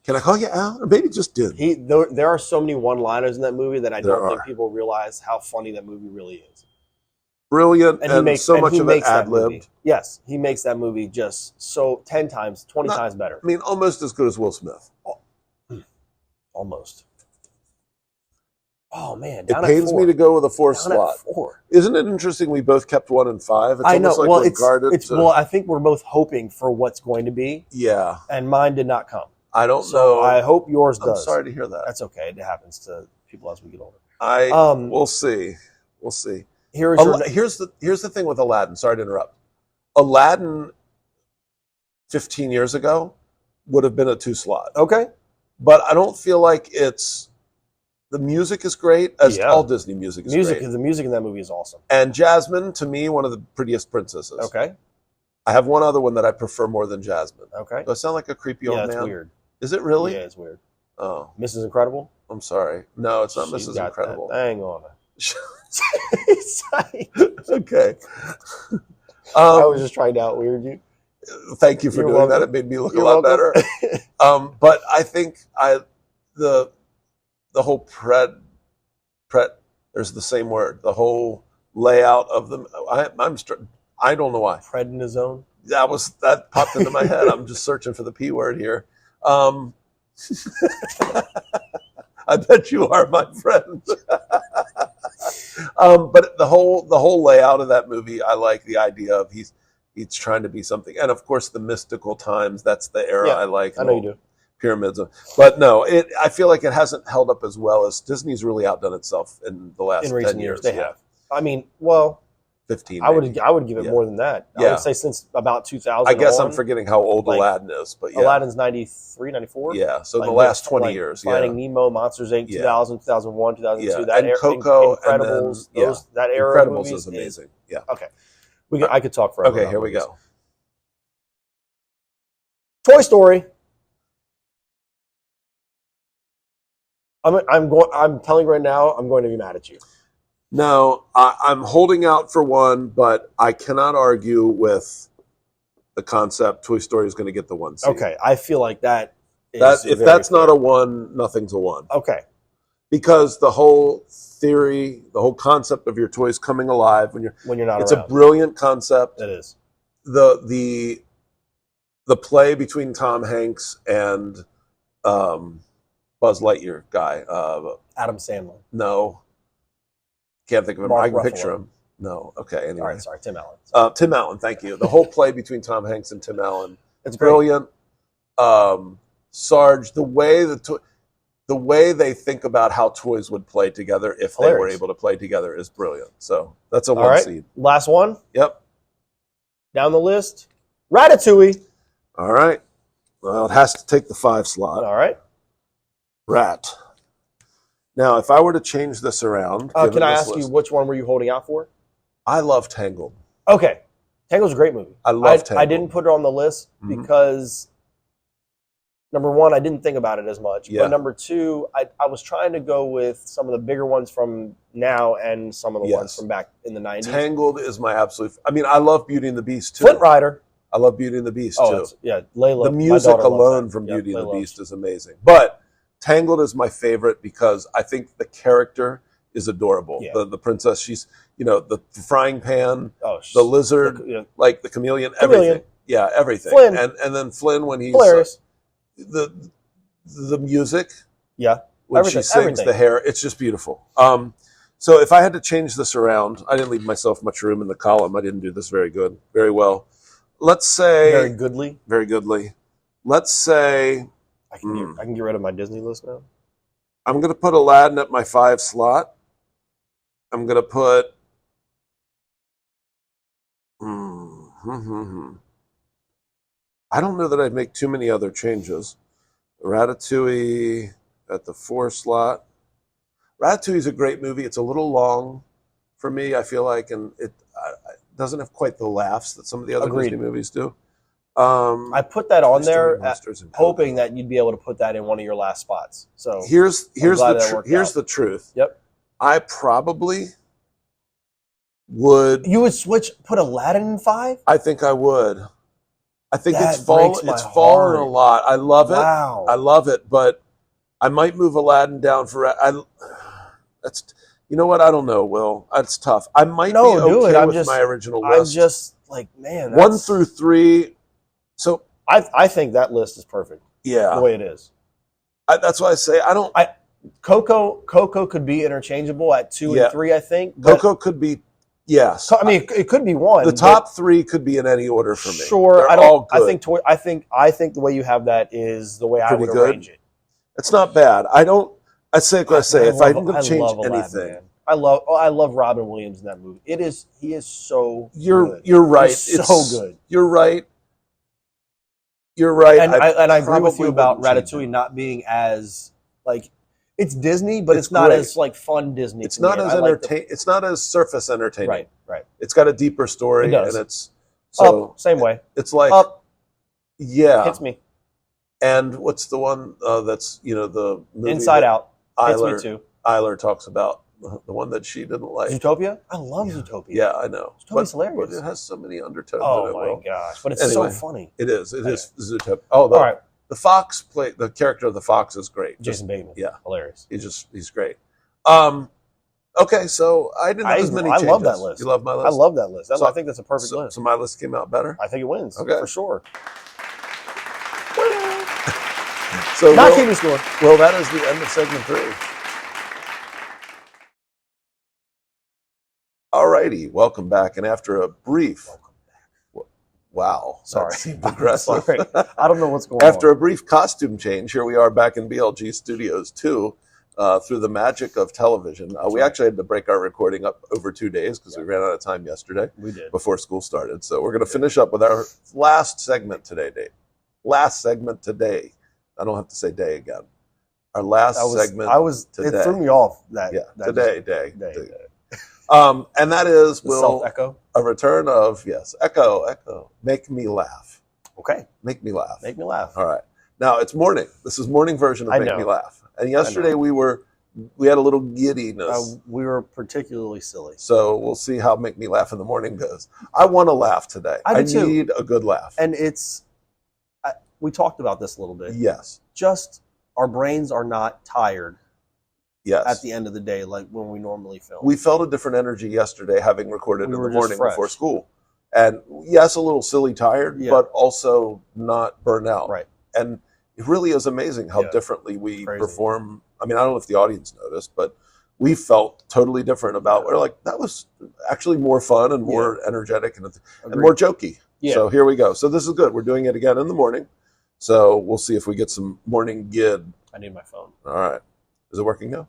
Can I call you out? Or maybe just did. There are so many one-liners in that movie that I don't think people realize how funny that movie really is. Brilliant, and so much of it ad-libbed. Yes, he makes that movie just 10 times, 20 times better. I mean, almost as good as Will Smith. Almost. Oh man, it pains me to go with a 4 slot. 4. Isn't it interesting? We both kept 1 and 5. It's I know. Like well, well, I think we're both hoping for what's going to be. Yeah. And mine did not come. I don't know. I hope yours does. I'm sorry to hear that. That's okay. It happens to people as we get older. We'll see. We'll see. Here's the thing with Aladdin. Sorry to interrupt. Aladdin 15 years ago would have been a 2 slot. Okay. But I don't feel like the music is great, as all Disney music is great. The music in that movie is awesome. And Jasmine, to me, one of the prettiest princesses. Okay. I have one other one that I prefer more than Jasmine. Okay. Do I sound like a creepy old man? Yeah, it's weird. Is it really? Yeah, it's weird. Oh. Mrs. Incredible? I'm sorry. No, it's not Mrs. Incredible. Hang on. Okay. I was just trying to out-weird you. Thank you for doing that. It made me look a lot better. But I think the whole there's the same word. The whole layout of them. I don't know why. Prednisone. That popped into my head. I'm just searching for the P word here. I bet you are, my friend. But the whole layout of that movie, I like the idea of he's trying to be something, and of course the mystical times. That's the era I like. I know you do. Pyramids, but no, I feel like it hasn't held up as well as Disney's really outdone itself in the last 10 years. They have. I mean, well, 15. I would give it more than that. I would say since about 2000. I guess I'm forgetting how old Aladdin is, but Aladdin's 93, 94. Yeah, so the last 20 years. Finding Nemo, Monsters Inc. 2000, 2001, 2002. That and Coco, Incredibles, and then, that era. Incredibles is amazing. Yeah. Okay. I could talk forever. Okay, here we go. Toy Story. I'm telling you right now, I'm going to be mad at you. No, I'm holding out for 1, but I cannot argue with the concept Toy Story is going to get the 1 seed. Okay, I feel like that is if that's not a 1, nothing's a 1. Okay. Because the whole theory, the whole concept of your toys coming alive when you're not it's around. A brilliant concept. It is. The play between Tom Hanks and Buzz Lightyear guy. Adam Sandler. No. Can't think of him. Mark I can Ruffalo. Picture him. No. Okay. Anyway. All right. Sorry. Tim Allen. Tim Allen. Thank you. The whole play between Tom Hanks and Tim Allen. It's brilliant. Sarge, the way they think about how toys would play together if they were able to play together is brilliant. So that's a 1 seed. Last one. Yep. Down the list. Ratatouille. All right. Well, it has to take the 5 slot. All right. Rat. Now, if I were to change this around, can I ask you which one were you holding out for? I love Tangled. Okay, Tangled's a great movie. I love Tangled. I didn't put it on the list because number 1, I didn't think about it as much. Yeah. But number 2, I was trying to go with some of the bigger ones from now and some of the ones from back in the 90s. Tangled is my absolute. I mean, I love Beauty and the Beast too. Flint Rider. I love Beauty and the Beast too. Layla. The music alone from Beauty and the Beast is amazing. But Tangled is my favorite because I think the character is adorable. Yeah. The princess, she's, the frying pan, the lizard, like the chameleon, everything. Yeah, everything. Flynn. And then Flynn when he's hilarious. The music. Yeah. When she sings the hair, it's just beautiful. So if I had to change this around, I didn't leave myself much room in the column. I didn't do this very well. Let's say very goodly. Let's say I can get rid of my Disney list now. I'm going to put Aladdin at my 5 slot. I'm going to put I don't know that I'd make too many other changes. Ratatouille at the 4 slot. Ratatouille is a great movie. It's a little long for me, I feel like, and it doesn't have quite the laughs that some of the other Disney movies do. I put that on there hoping that you'd be able to put that in one of your last spots. So here's the truth. Yep. I probably would. You would put Aladdin in 5? I think I would. I think it's fallen a lot. I love it. Wow. I love it, but I might move Aladdin down for. That's. You know what? I don't know, Will. That's tough. I might be okay with my original list. I'm just like, man. 1 through 3. So I think that list is perfect. Yeah, the way it is. That's why I say I don't. Coco could be interchangeable at 2 and 3, I think. Coco could be, yes. I mean, it could be 1. The top 3 could be in any order for me. Sure, They're all good. I think the way you have that is the way I would arrange it. It's not bad. I say if I'm going to change anything. I love Robin Williams in that movie. He is so good. You're right. It's so good. You're right. You're right. And I agree with you about Ratatouille not being as like it's Disney, but it's not as like fun Disney. It's not as it's not as surface entertaining. Right. It's got a deeper story, and it's Up, same way. It's like Up, hits me. And what's the one that's the movie Inside Out hits Eiler, me too. Eiler talks about the one that she didn't like. Zootopia? I love Zootopia. Yeah, I know. Zootopia's hilarious. But it has so many undertones. Oh my gosh! But it's so funny. It is. It is Zootopia. Oh, all right. The fox the character of the fox is great. Jason Bateman. Yeah, hilarious. He's great. Okay, so I didn't have as many changes. I love that list. You love my list? I love that list. I think that's a perfect list. So my list came out better? I think it wins. Okay. For sure. So not keeping score. Well, that is the end of segment 3. All righty, welcome back. And after a brief... Wow. Sorry. Aggressive. Sorry. I don't know what's going on. After a brief costume change, here we are back in BLG Studios 2 through the magic of television. We actually had to break our recording up over 2 days because we ran out of time yesterday. We did. Before school started. So we're going to finish up with our last segment today, Dave. Last segment today. I don't have to say day again. Our last segment today. It threw me off. Today. And that is self-echo? A return of, echo, make me laugh. Okay. Make me laugh. Make me laugh. All right. Now, it's morning. This is morning version of Make Me Laugh. And yesterday we had a little giddiness. We were particularly silly. So we'll see how Make Me Laugh in the morning goes. I want to laugh today. I need a good laugh. And we talked about this a little bit. Yes. Just our brains are not tired. Yes. At the end of the day, like when we normally film. We felt a different energy yesterday having recorded in the morning before school. And yes, a little silly tired, but also not burnt out. Right. And it really is amazing how differently we perform. I mean, I don't know if the audience noticed, but we felt totally different about we're like, that was actually more fun and more energetic and more jokey. Yeah. So here we go. So this is good. We're doing it again in the morning. So we'll see if we get some morning gid. I need my phone. All right. Is it working now?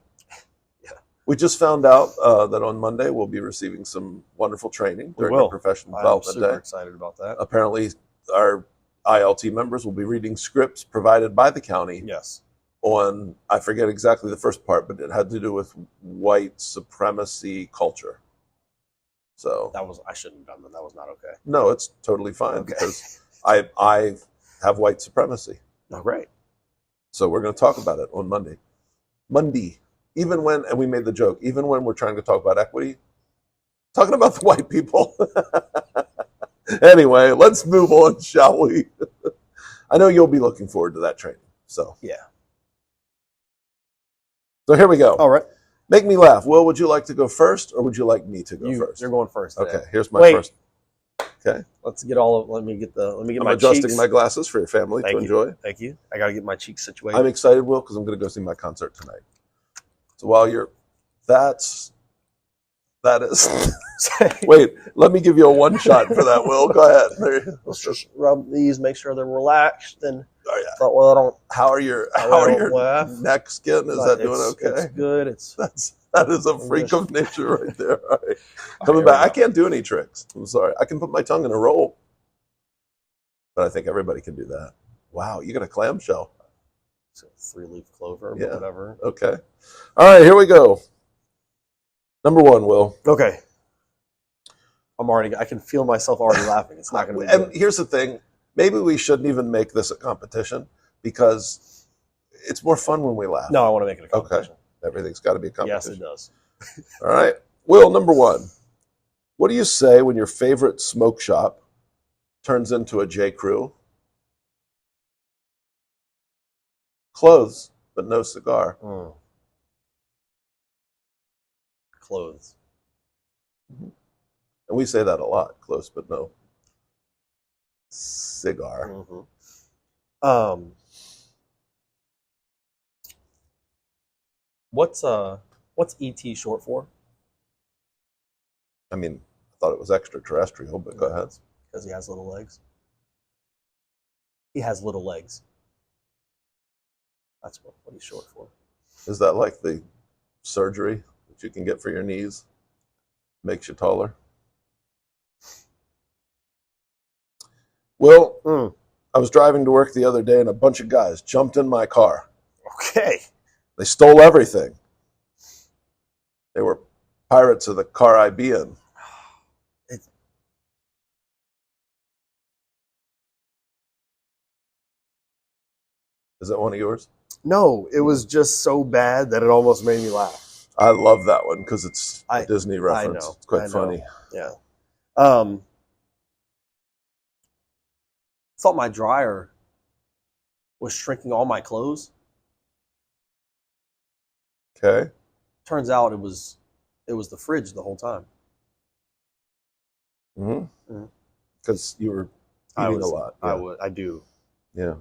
Yeah. We just found out that on Monday we'll be receiving some wonderful training during our professional development day. I'm super excited about that. Apparently, our ILT members will be reading scripts provided by the county. Yes. On, I forget exactly the first part, but it had to do with white supremacy culture. So I shouldn't have done that. That was not okay. No, it's totally fine because I have white supremacy. Oh, great. So we're going to talk about it on Monday. Even when, and we made the joke, even when we're trying to talk about equity, talking about the white people. Anyway, let's move on, shall we? I know you'll be looking forward to that training. So yeah. So here we go. All right. Make me laugh. Will, would you like to go first, or would you like me to go first? You're going first today. Okay. Here's my first. Okay. Let's get let me get I'm adjusting my glasses for your family to enjoy. Thank you. I got to get my cheeks situated. I'm excited, Will, because I'm going to go see my concert tonight. So while that is. Wait, let me give you a one shot for that, Will. Go ahead. Let's just rub these, make sure they're relaxed, and How are your neck skin? Is that doing okay? It's good. That is a freak of nature right there. All right. Coming back. I can't do any tricks. I'm sorry. I can put my tongue in a roll, but I think everybody can do that. Wow, you got a clamshell. It's a 3-leaf clover, but whatever. Okay. All right, here we go. Number 1, Will. Okay. I can feel myself already laughing. It's not going to be And here's the thing. Maybe we shouldn't even make this a competition because it's more fun when we laugh. No, I want to make it a competition. Okay. Everything's got to be a competition. Yes, it does. All right. Will, number 1. What do you say when your favorite smoke shop turns into a J. Crew? Clothes, but no cigar. Clothes. Mm-hmm. And we say that a lot. Close, but no cigar. Mm-hmm. What's ET short for? I mean, I thought it was extraterrestrial, but go ahead. Because he has little legs. He has little legs. That's what he's short for. Is that like the surgery that you can get for your knees? Makes you taller? Well, I was driving to work the other day and a bunch of guys jumped in my car. Okay. They stole everything. They were pirates of the car I be in. Is that one of yours? No, it was just so bad that it almost made me laugh. I love that one because it's a Disney reference. I know. It's quite funny. Yeah. Thought my dryer was shrinking all my clothes. Okay. Turns out it was the fridge the whole time. Mm-hmm. Because you were eating a lot. Yeah. I do. Yeah.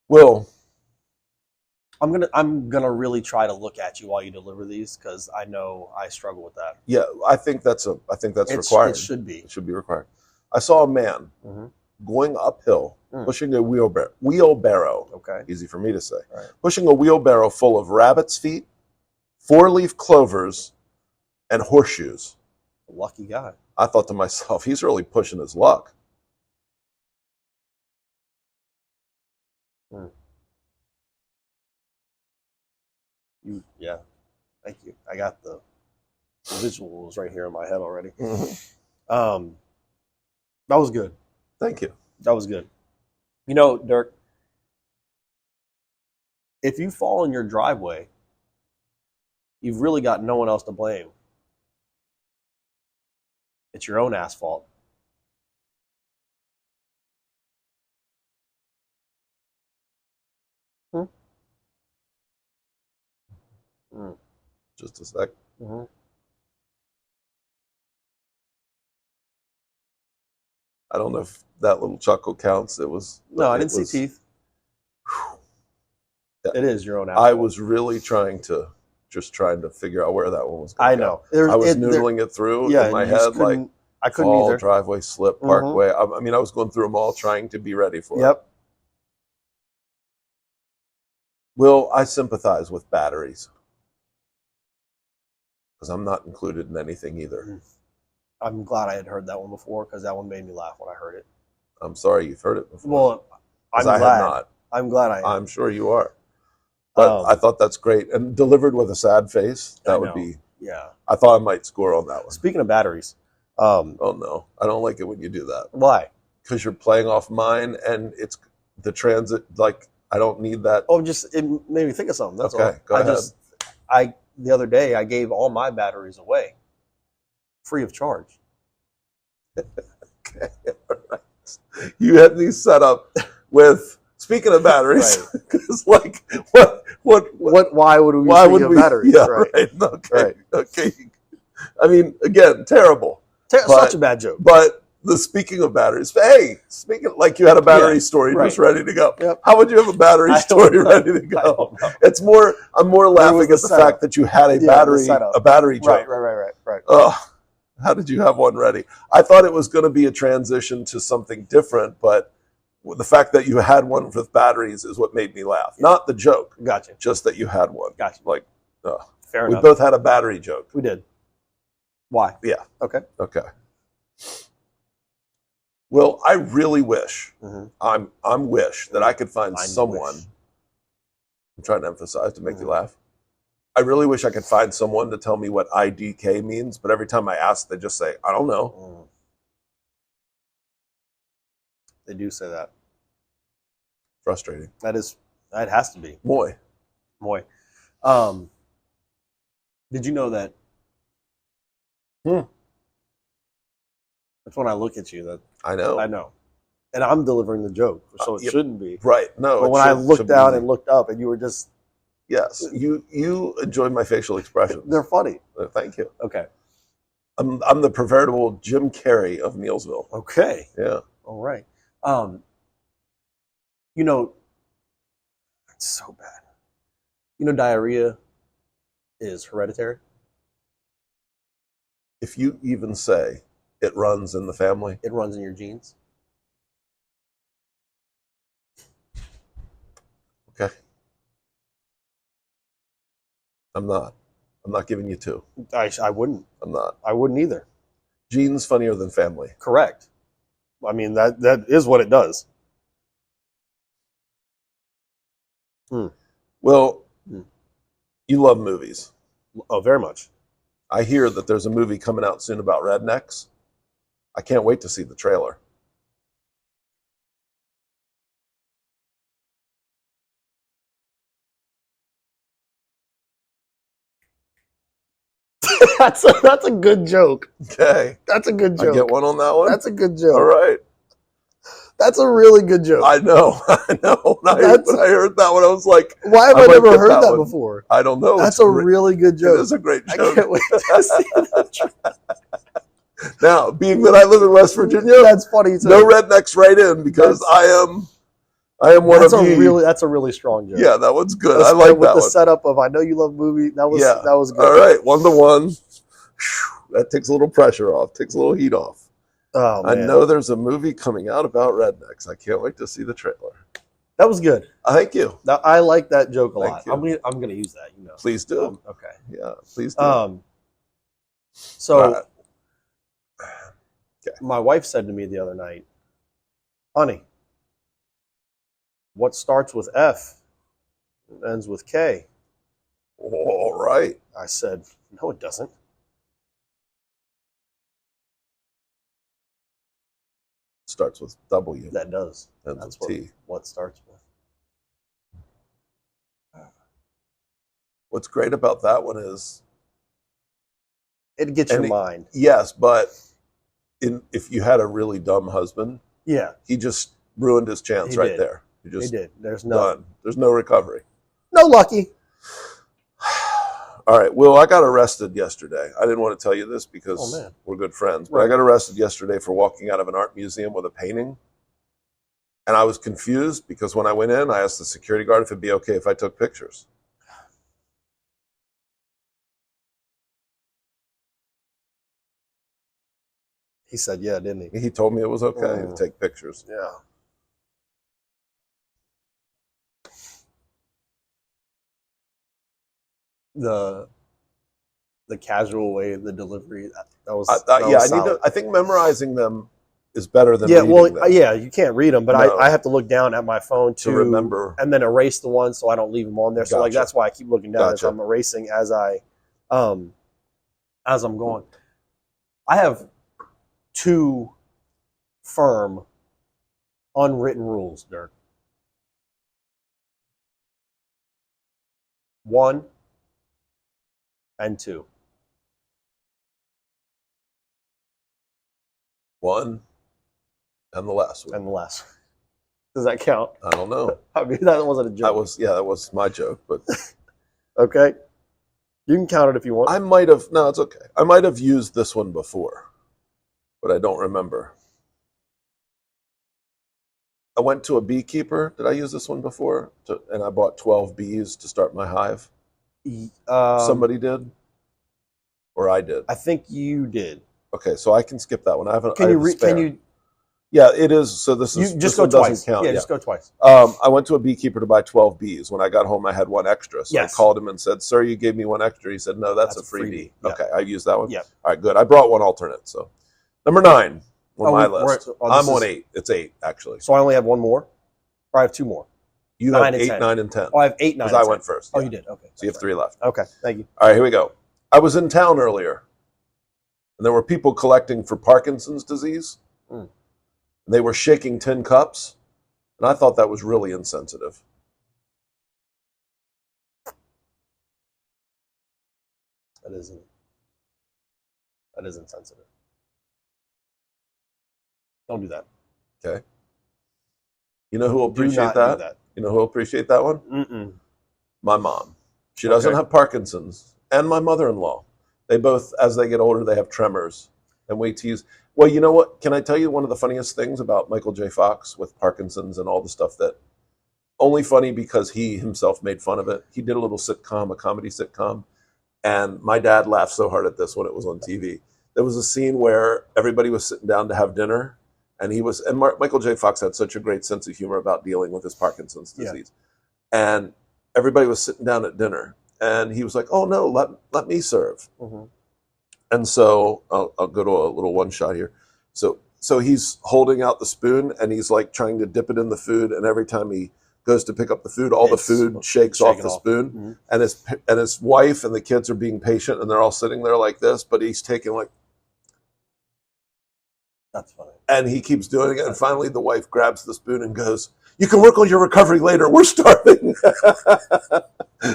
Well, I'm gonna really try to look at you while you deliver these because I know I struggle with that. Yeah, I think that's required. It should be. It should be required. I saw a man going uphill, pushing a wheelbarrow. Okay. Easy for me to say. Right. Pushing a wheelbarrow full of rabbit's feet, 4-leaf clovers, and horseshoes. Lucky guy. I thought to myself, he's really pushing his luck. Yeah, thank you. I got the visuals right here in my head already. That was good. Thank you. That was good. You know, Dirk, if you fall in your driveway, you've really got no one else to blame. It's your own asphalt. Just a sec. I don't know if that little chuckle counts. It was no, I didn't see teeth. Yeah. It is your own asphalt. I was really trying to figure out where that one was going. I know. I was noodling it through in my head, like I couldn't either. Driveway, slip, parkway. I mean, I was going through them all, trying to be ready for it. Yep. Will, I sympathize with batteries because I'm not included in anything either. I'm glad I had heard that one before because that one made me laugh when I heard it. I'm sorry you've heard it before. Well, I'm glad. I have not. I'm glad I am. I'm sure you are. But I thought that's great. And delivered with a sad face, that would be... Yeah. I thought I might score on that one. Speaking of batteries... oh, no. I don't like it when you do that. Why? Because you're playing off mine, and it's the transit, like, I don't need that. Oh, it made me think of something. That's okay, all. Go ahead. The other day, I gave all my batteries away, free of charge. Okay, all right. You had these set up with... Speaking of batteries, because like, why would we have batteries? Yeah, right. Okay, right. Okay. I mean, again, terrible. Such a bad joke. But speaking of batteries, hey, speaking like you had a battery story just ready to go. Yep. How would you have a battery story ready to go? It's more. I'm more laughing at the fact that you had a battery joke. Right. Oh, how did you have one ready? I thought it was going to be a transition to something different, but the fact that you had one with batteries is what made me laugh. Not the joke. Gotcha. Just that you had one. Gotcha. Like, fair we enough. both had a battery joke. We did. Why? Yeah. Okay. Well, I really wish, I'm wish that I could find someone. I'm trying to emphasize to make you laugh. I really wish I could find someone to tell me what IDK means, but every time I ask, they just say, I don't know. They do say that. Frustrating. That has to be. Moi. Did you know that? That's when I look at you that I know. And I'm delivering the joke, so it shouldn't be. Right. No. But when I looked down and looked up and you were just... Yes. You enjoyed my facial expressions. They're funny. Thank you. Okay. I'm the proverbial Jim Carrey of Neilsville. Okay. Yeah. All right. You know, it's so bad. You know, diarrhea is hereditary. If you even say it runs in the family, it runs in your genes. Okay. I'm not giving you two. I wouldn't. I'm not. I wouldn't either. Genes funnier than family. Correct. I mean, that is what it does. Well, you love movies. Oh, very much. I hear that there's a movie coming out soon about rednecks. I can't wait to see the trailer. That's a good joke. Okay. That's a good joke. I get one on that one? That's a good joke. All right. That's a really good joke. I know. When I heard that one, I was like, why have I never heard that before? I don't know. That's a really good joke. It is a great joke. I can't wait to see that. Now, being that I live in West Virginia, that's funny. No rednecks right in because I am one of you. That's a really strong joke. Yeah, that one's good. I like that one. With the setup of I know you love movie. That was good. All right, 1-1. That takes a little pressure off. Takes a little heat off. Oh, man. I know there's a movie coming out about rednecks. I can't wait to see the trailer. That was good. Thank you. I like that joke a lot. You. I'm gonna use that. You know. Please do. Okay. Yeah, please do. So, my wife said to me the other night, "Honey, what starts with F and ends with K?" All right. I said, "No, it doesn't." Starts with W. That does. That's T. What starts with. What's great about that one is it gets your mind. Yes, but if you had a really dumb husband, he just ruined his chance there. He did. There's done. There's no recovery. No lucky. All right. Well, I got arrested yesterday. I didn't want to tell you this because we're good friends, but I got arrested yesterday for walking out of an art museum with a painting. And I was confused because when I went in, I asked the security guard if it'd be okay if I took pictures. He said, yeah, didn't he? He told me it was okay to take pictures. Yeah. The casual way, the delivery, that was I think memorizing them is better than reading them. You can't read them, but I have to look down at my phone to remember and then erase the ones so I don't leave them on there. So that's why I keep looking down as I'm erasing as I'm going. I have 2 firm unwritten rules, Dirk. 1 and 2. 1 and the last one. And the last. Does that count? I don't know. I mean, that wasn't a joke. That was my joke, but okay. You can count it if you want. No, it's okay. I might have used this one before, but I don't remember. I went to a beekeeper. Did I use this one before? And I bought 12 bees to start my hive. Somebody did, or I did. I think you did. Okay, so I can skip that one. I haven't. Can you? Yeah, it is. So this is just go twice. Count. Yeah, just go twice. I went to a beekeeper to buy 12 bees. When I got home, I had 1 extra. So I called him and said, "Sir, you gave me 1 extra." He said, "No, that's a free bee." Yeah. Okay, I used that one. Yeah. All right, good. I brought 1 alternate. So number 9 on my list. I'm on 8. It's 8 actually. So I only have 1 more. Or I have 2 more. You have 8, 9, and 10. Oh, I have 8, 9, and 10. Because I went first. Oh, you did. Okay. So you have 3 left. Okay, thank you. All right, here we go. I was in town earlier, and there were people collecting for Parkinson's disease. They were shaking tin cups, and I thought that was really insensitive. That is insensitive. Don't do that. Okay. You know who will appreciate that? You know who will appreciate that one? My mom. She doesn't have Parkinson's, and my mother-in-law. They both, as they get older, they have tremors, and we tease. Well, you know what? Can I tell you one of the funniest things about Michael J. Fox with Parkinson's and all the stuff that only funny because he himself made fun of it. He did a little sitcom, a comedy sitcom, and my dad laughed so hard at this when it was on TV. There was a scene where everybody was sitting down to have dinner, and Michael J. Fox had such a great sense of humor about dealing with his Parkinson's disease. Yeah. And everybody was sitting down at dinner, and he was like, "Oh no, let me serve." Mm-hmm. And so I'll go to a little one shot here. So he's holding out the spoon, and he's like trying to dip it in the food, and every time he goes to pick up the food, all the food shakes off the spoon. Mm-hmm. And his wife and the kids are being patient, and they're all sitting there like this, but he's taking like. That's funny. And he keeps doing it, and finally the wife grabs the spoon and goes, "You can work on your recovery later. We're starving."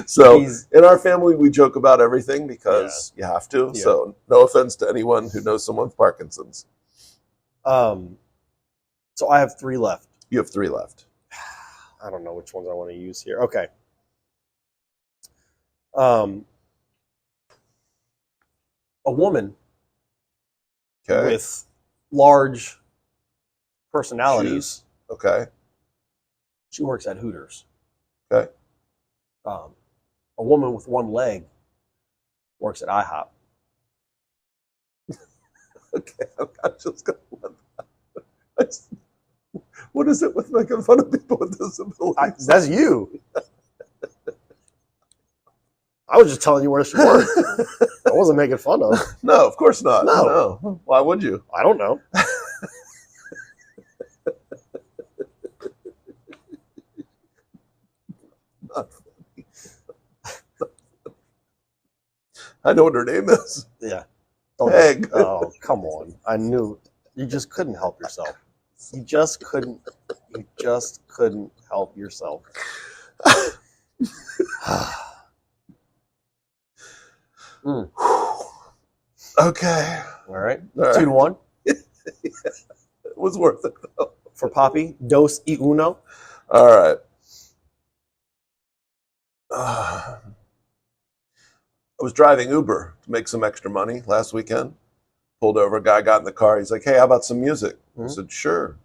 So in our family, we joke about everything because you have to. Yeah. So no offense to anyone who knows someone with Parkinson's. So I have 3 left. You have 3 left. I don't know which ones I want to use here. Okay. A woman with large personalities. Okay. She works at Hooters. Okay. A woman with 1 leg works at IHOP. Okay, I'm just going to let that. What is it with making fun of people with disabilities? That's you. I was just telling you where she worked. I wasn't making fun of. No, of course not. No. Why would you? I don't know. Not funny. I know what her name is. Yeah. Egg. Oh, come on. I knew. You just couldn't help yourself. You just couldn't help yourself. Okay. All right. 2-1. It was worth it, though. For Poppy, dos y uno. All right. I was driving Uber to make some extra money last weekend. Pulled over, a guy got in the car. He's like, "Hey, how about some music?" Mm-hmm. I said, "Sure."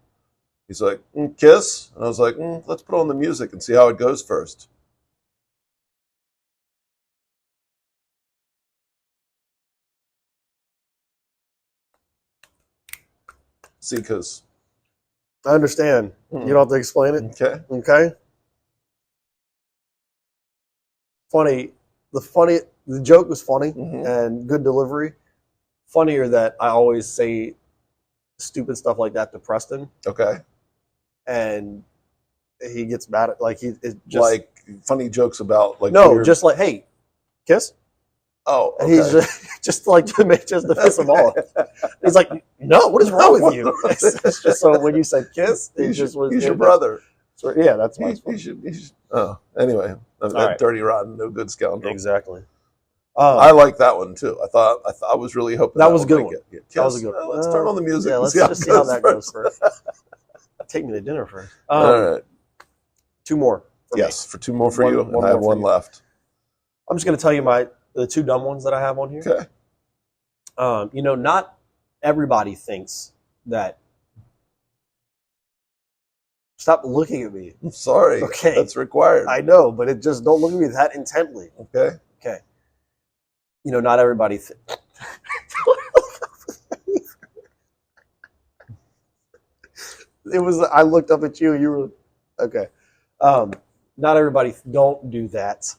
He's like, "Kiss?" And I was like, "Let's put on the music and see how it goes first." See, because I understand. You don't have to explain it. Okay. Funny. The joke was funny and good delivery. Funnier that I always say stupid stuff like that to Preston. Okay. And he gets mad at it just like funny jokes about like weird... just like, "Hey, kiss." Oh, okay. And he's just to piss him off. He's like, "No, what is wrong with you?" It's just so when you said kiss, he's your brother. So, yeah, that's my he should. Oh, anyway, that dirty, rotten, no good scoundrel. Exactly. I like that one too. I was really hoping that was a good one. That was a good one. Let's turn on the music. Yeah, let's just see how that goes first. Take me to dinner first. All right. 2 more. Yes, for 2 more for you. I have 1 left. I'm just going to tell you the 2 dumb ones that I have on here. Okay. Not everybody thinks that. Stop looking at me. I'm sorry. Okay. That's required. I know, but don't look at me that intently. Okay. Okay. Not everybody. It was. I looked up at you. You were okay. Not everybody. Don't do that.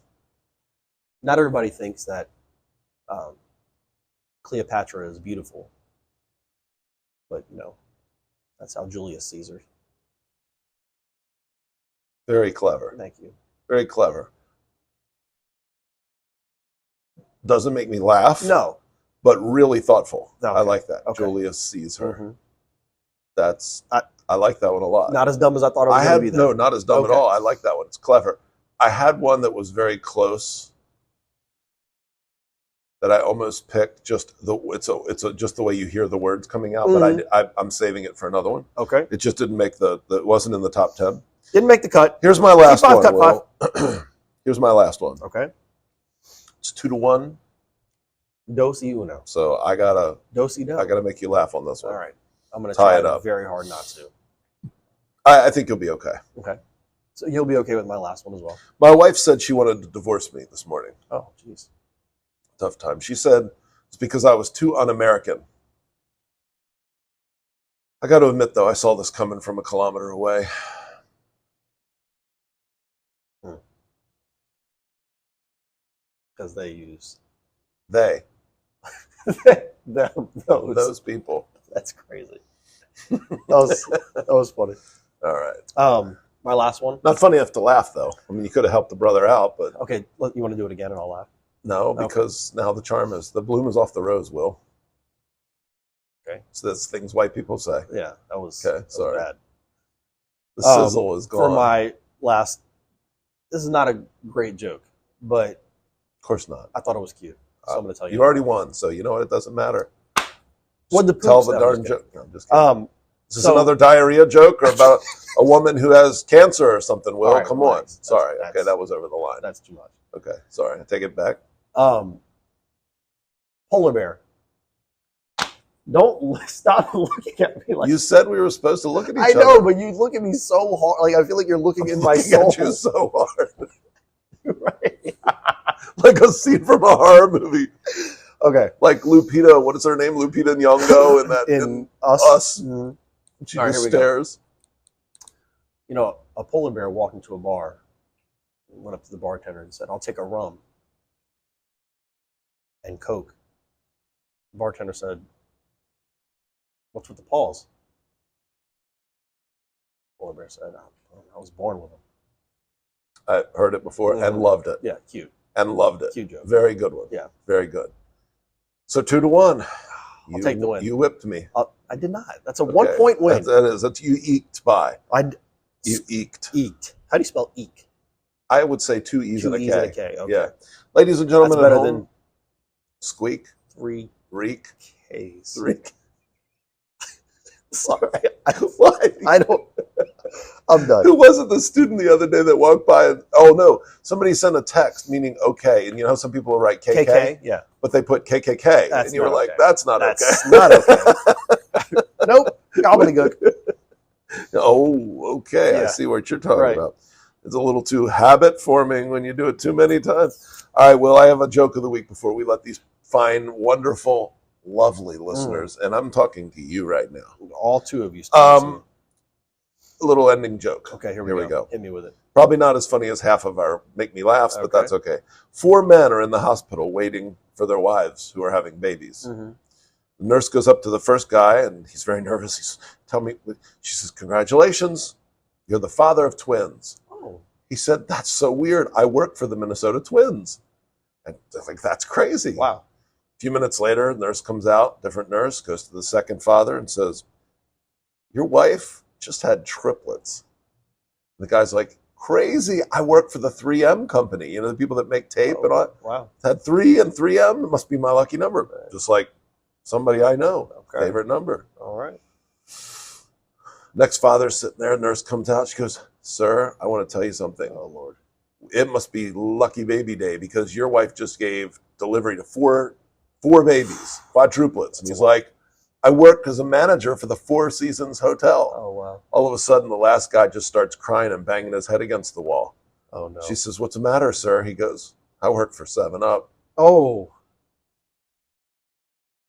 Not everybody thinks that Cleopatra is beautiful, but that's how Julius Caesar. Very clever. Thank you. Very clever. Doesn't make me laugh. No. But really thoughtful. Okay. I like that. Okay. Julius Caesar. Mm-hmm. I like that one a lot. Not as dumb as I thought it was going to be. No, not as dumb at all. I like that one. It's clever. I had one that was very close that I almost picked. Just just the way you hear the words coming out. Mm-hmm. But I'm saving it for another one. Okay. It just didn't make it wasn't in the top 10. Didn't make the cut. Here's my last one. Cut 5. Here's my last one. Okay. It's 2-1. Dos y uno. So I gotta make you laugh on this one. All right. I'm gonna try it up. Very hard not to. I think you'll be okay. Okay. So you'll be okay with my last one as well. My wife said she wanted to divorce me this morning. Oh, jeez. Tough time. She said it's because I was too un-American. I got to admit, though, I saw this coming from a kilometer away. Because they use... They. Those people. That's crazy. That was funny. All right. My last one. Not funny enough to laugh, though. I mean, you could have helped the brother out, but... Okay, you want to do it again and I'll laugh? No, because now the charm is... The bloom is off the rose, Will. Okay. So that's things white people say. Yeah, that was, okay, sorry. Bad. The sizzle is gone. For my last... This is not a great joke, but... Of course not. I thought it was cute, so I'm going to tell you. You already won, so you know what? It doesn't matter. What the tell the darn joke. No, I'm just kidding. Is this another diarrhea joke or about a woman who has cancer or something? Will, right, come on. Sorry. Okay, that was over the line. That's too much. Okay, sorry. I take it back. Polar bear. Don't stop looking at me like you said we were supposed to look at each other. I know, but you look at me so hard. Like I feel like you're looking in my soul. At you so hard. Right. Like a scene from a horror movie. Okay. Like Lupita, what is her name? Lupita Nyong'o in that in Us. Mm-hmm. She right, just stares. You know, a polar bear walked into a bar, went up to the bartender and said, "I'll take a rum and Coke." The bartender said, "What's with the paws?" Polar bear said, "I was born with them." I heard it before and loved it. Yeah, cute. And loved it. Cute joke. Very good one. Yeah. Very good. So 2-1. I'll take the win. You whipped me. I did not. That's a 1-point win. That is. That's you eked by. You eked. Eked. How do you spell eke? I would say 2 E's and a K. 2 E's and a K. Okay. Yeah. Ladies and gentlemen, that's better than squeak. 3 Reek. K's. Reek. Sorry. I don't. I'm done. Who was it, the student the other day that walked by and, oh no, somebody sent a text meaning okay. And you know how some people will write KK? KK, yeah. But they put KKK. That's and you were okay. like, that's not okay. That's not okay. Nope. Gobbledygook. Oh, okay. Yeah. I see what you're talking about. It's a little too habit forming when you do it too many times. All right, well, I have a joke of the week before we let these fine, wonderful, lovely listeners, and I'm talking to you right now. All 2 of you. A little ending joke. Okay, here we go. Hit me with it. Probably not as funny as half of our Make Me Laughs, but that's okay. 4 men are in the hospital waiting for their wives who are having babies. Mm-hmm. The nurse goes up to the first guy, and he's very nervous. She says, "Congratulations, you're the father of twins." Oh. He said, "That's so weird. I work for the Minnesota Twins." And I think that's crazy. Wow. A few minutes later, the nurse comes out, different nurse, goes to the second father and says, "Your wife just had triplets." And the guy's like, "Crazy. I work for the 3M company. You know, the people that make tape and all. Wow. Had 3 and 3M. It must be my lucky number." Just like somebody I know. Okay. Favorite number. All right. Next father's sitting there. Nurse comes out. She goes, "Sir, I want to tell you something. Oh, Lord. It must be lucky baby day because your wife just gave delivery to four babies, quadruplets." And he's like, "I work as a manager for the Four Seasons Hotel." Oh, wow. All of a sudden, the last guy just starts crying and banging his head against the wall. Oh, no. She says, "What's the matter, sir?" He goes, "I work for 7-Up." Oh.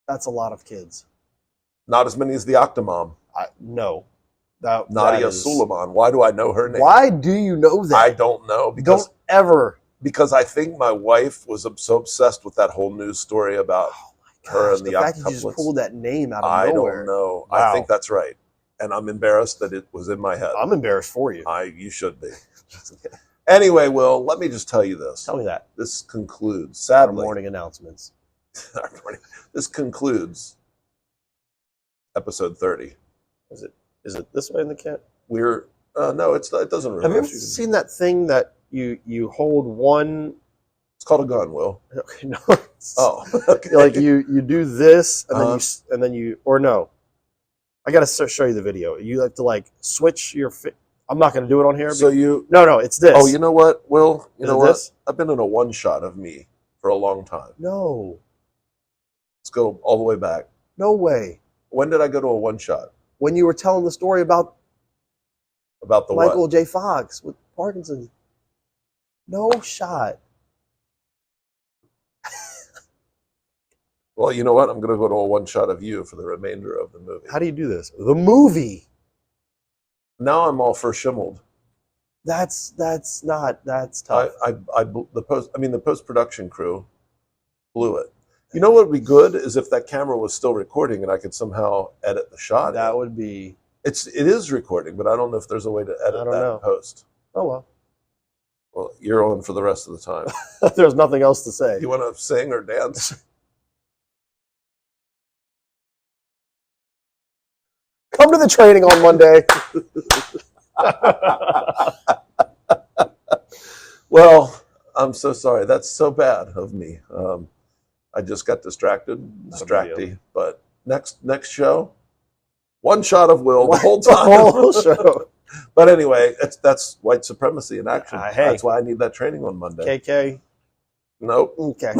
That's a lot of kids. Not as many as the Octomom. No. Nadia Suleiman. Why do I know her name? Why do you know that? I don't know. Don't ever. Because I think my wife was so obsessed with that whole news story about her and the fact that you just pulled that name out of nowhere. I don't know. Wow. I think that's right. And I'm embarrassed that it was in my head. I'm embarrassed for you. You should be. Anyway, Will, let me just tell you this. Tell me that. This concludes, sadly. Our morning announcements. This concludes episode 30. Is it this way in the cat? We're no, it doesn't really. Have you ever seen that thing that you hold one? It's called a gun, Will. No. Oh, okay. Like you do this and then you or no. I gotta show you the video. You have to switch your. I'm not gonna do it on here. So no, it's this. Oh, you know what, Will? You know what? This? I've been in a one shot of me for a long time. No. Let's go all the way back. No way. When did I go to a one shot? When you were telling the story about the Michael what? J. Fox. Parkinson's. No shot. Well, you know what? I'm going to go to a one shot of you for the remainder of the movie. How do you do this? The movie. Now I'm all for shimmeled. That's tough. The post-production crew blew it. You know what would be good is if that camera was still recording and I could somehow edit the shot. That would be. It is recording, but I don't know if there's a way to edit that in post. Oh well. Well, you're on for the rest of the time. There's nothing else to say. You want to sing or dance? Come to the training on Monday. Well, I'm so sorry. That's so bad of me. I just got distracted. But next show, one shot of Will the whole time. The whole show. But anyway, that's white supremacy in action. Hey. That's why I need that training on Monday. KK. Nope. Okay.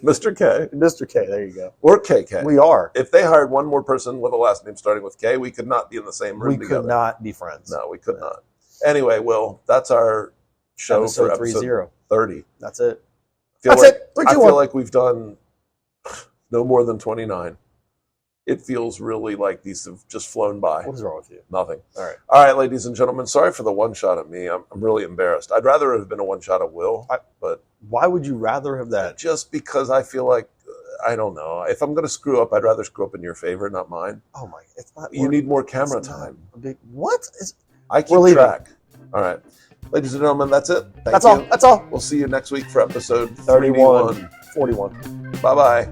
Mr. K. Mr. K, there you go. Or KK. We are. If they hired one more person with a last name starting with K, we could not be in the same room together. We could not be friends. No, we could not. Anyway, Will, that's our show for episode 30. That's it. I feel like we've done no more than 29. It feels really like these have just flown by. What is wrong with you? Nothing. All right, ladies and gentlemen. Sorry for the one shot of me. I'm really embarrassed. I'd rather have been a one shot of Will. But why would you rather have that? Just because I feel like I don't know. If I'm going to screw up, I'd rather screw up in your favor, not mine. Oh my! It's not. You need more camera time. What is? I keep track. All right, ladies and gentlemen. That's it. That's all. We'll see you next week for episode 41. 41. Bye bye.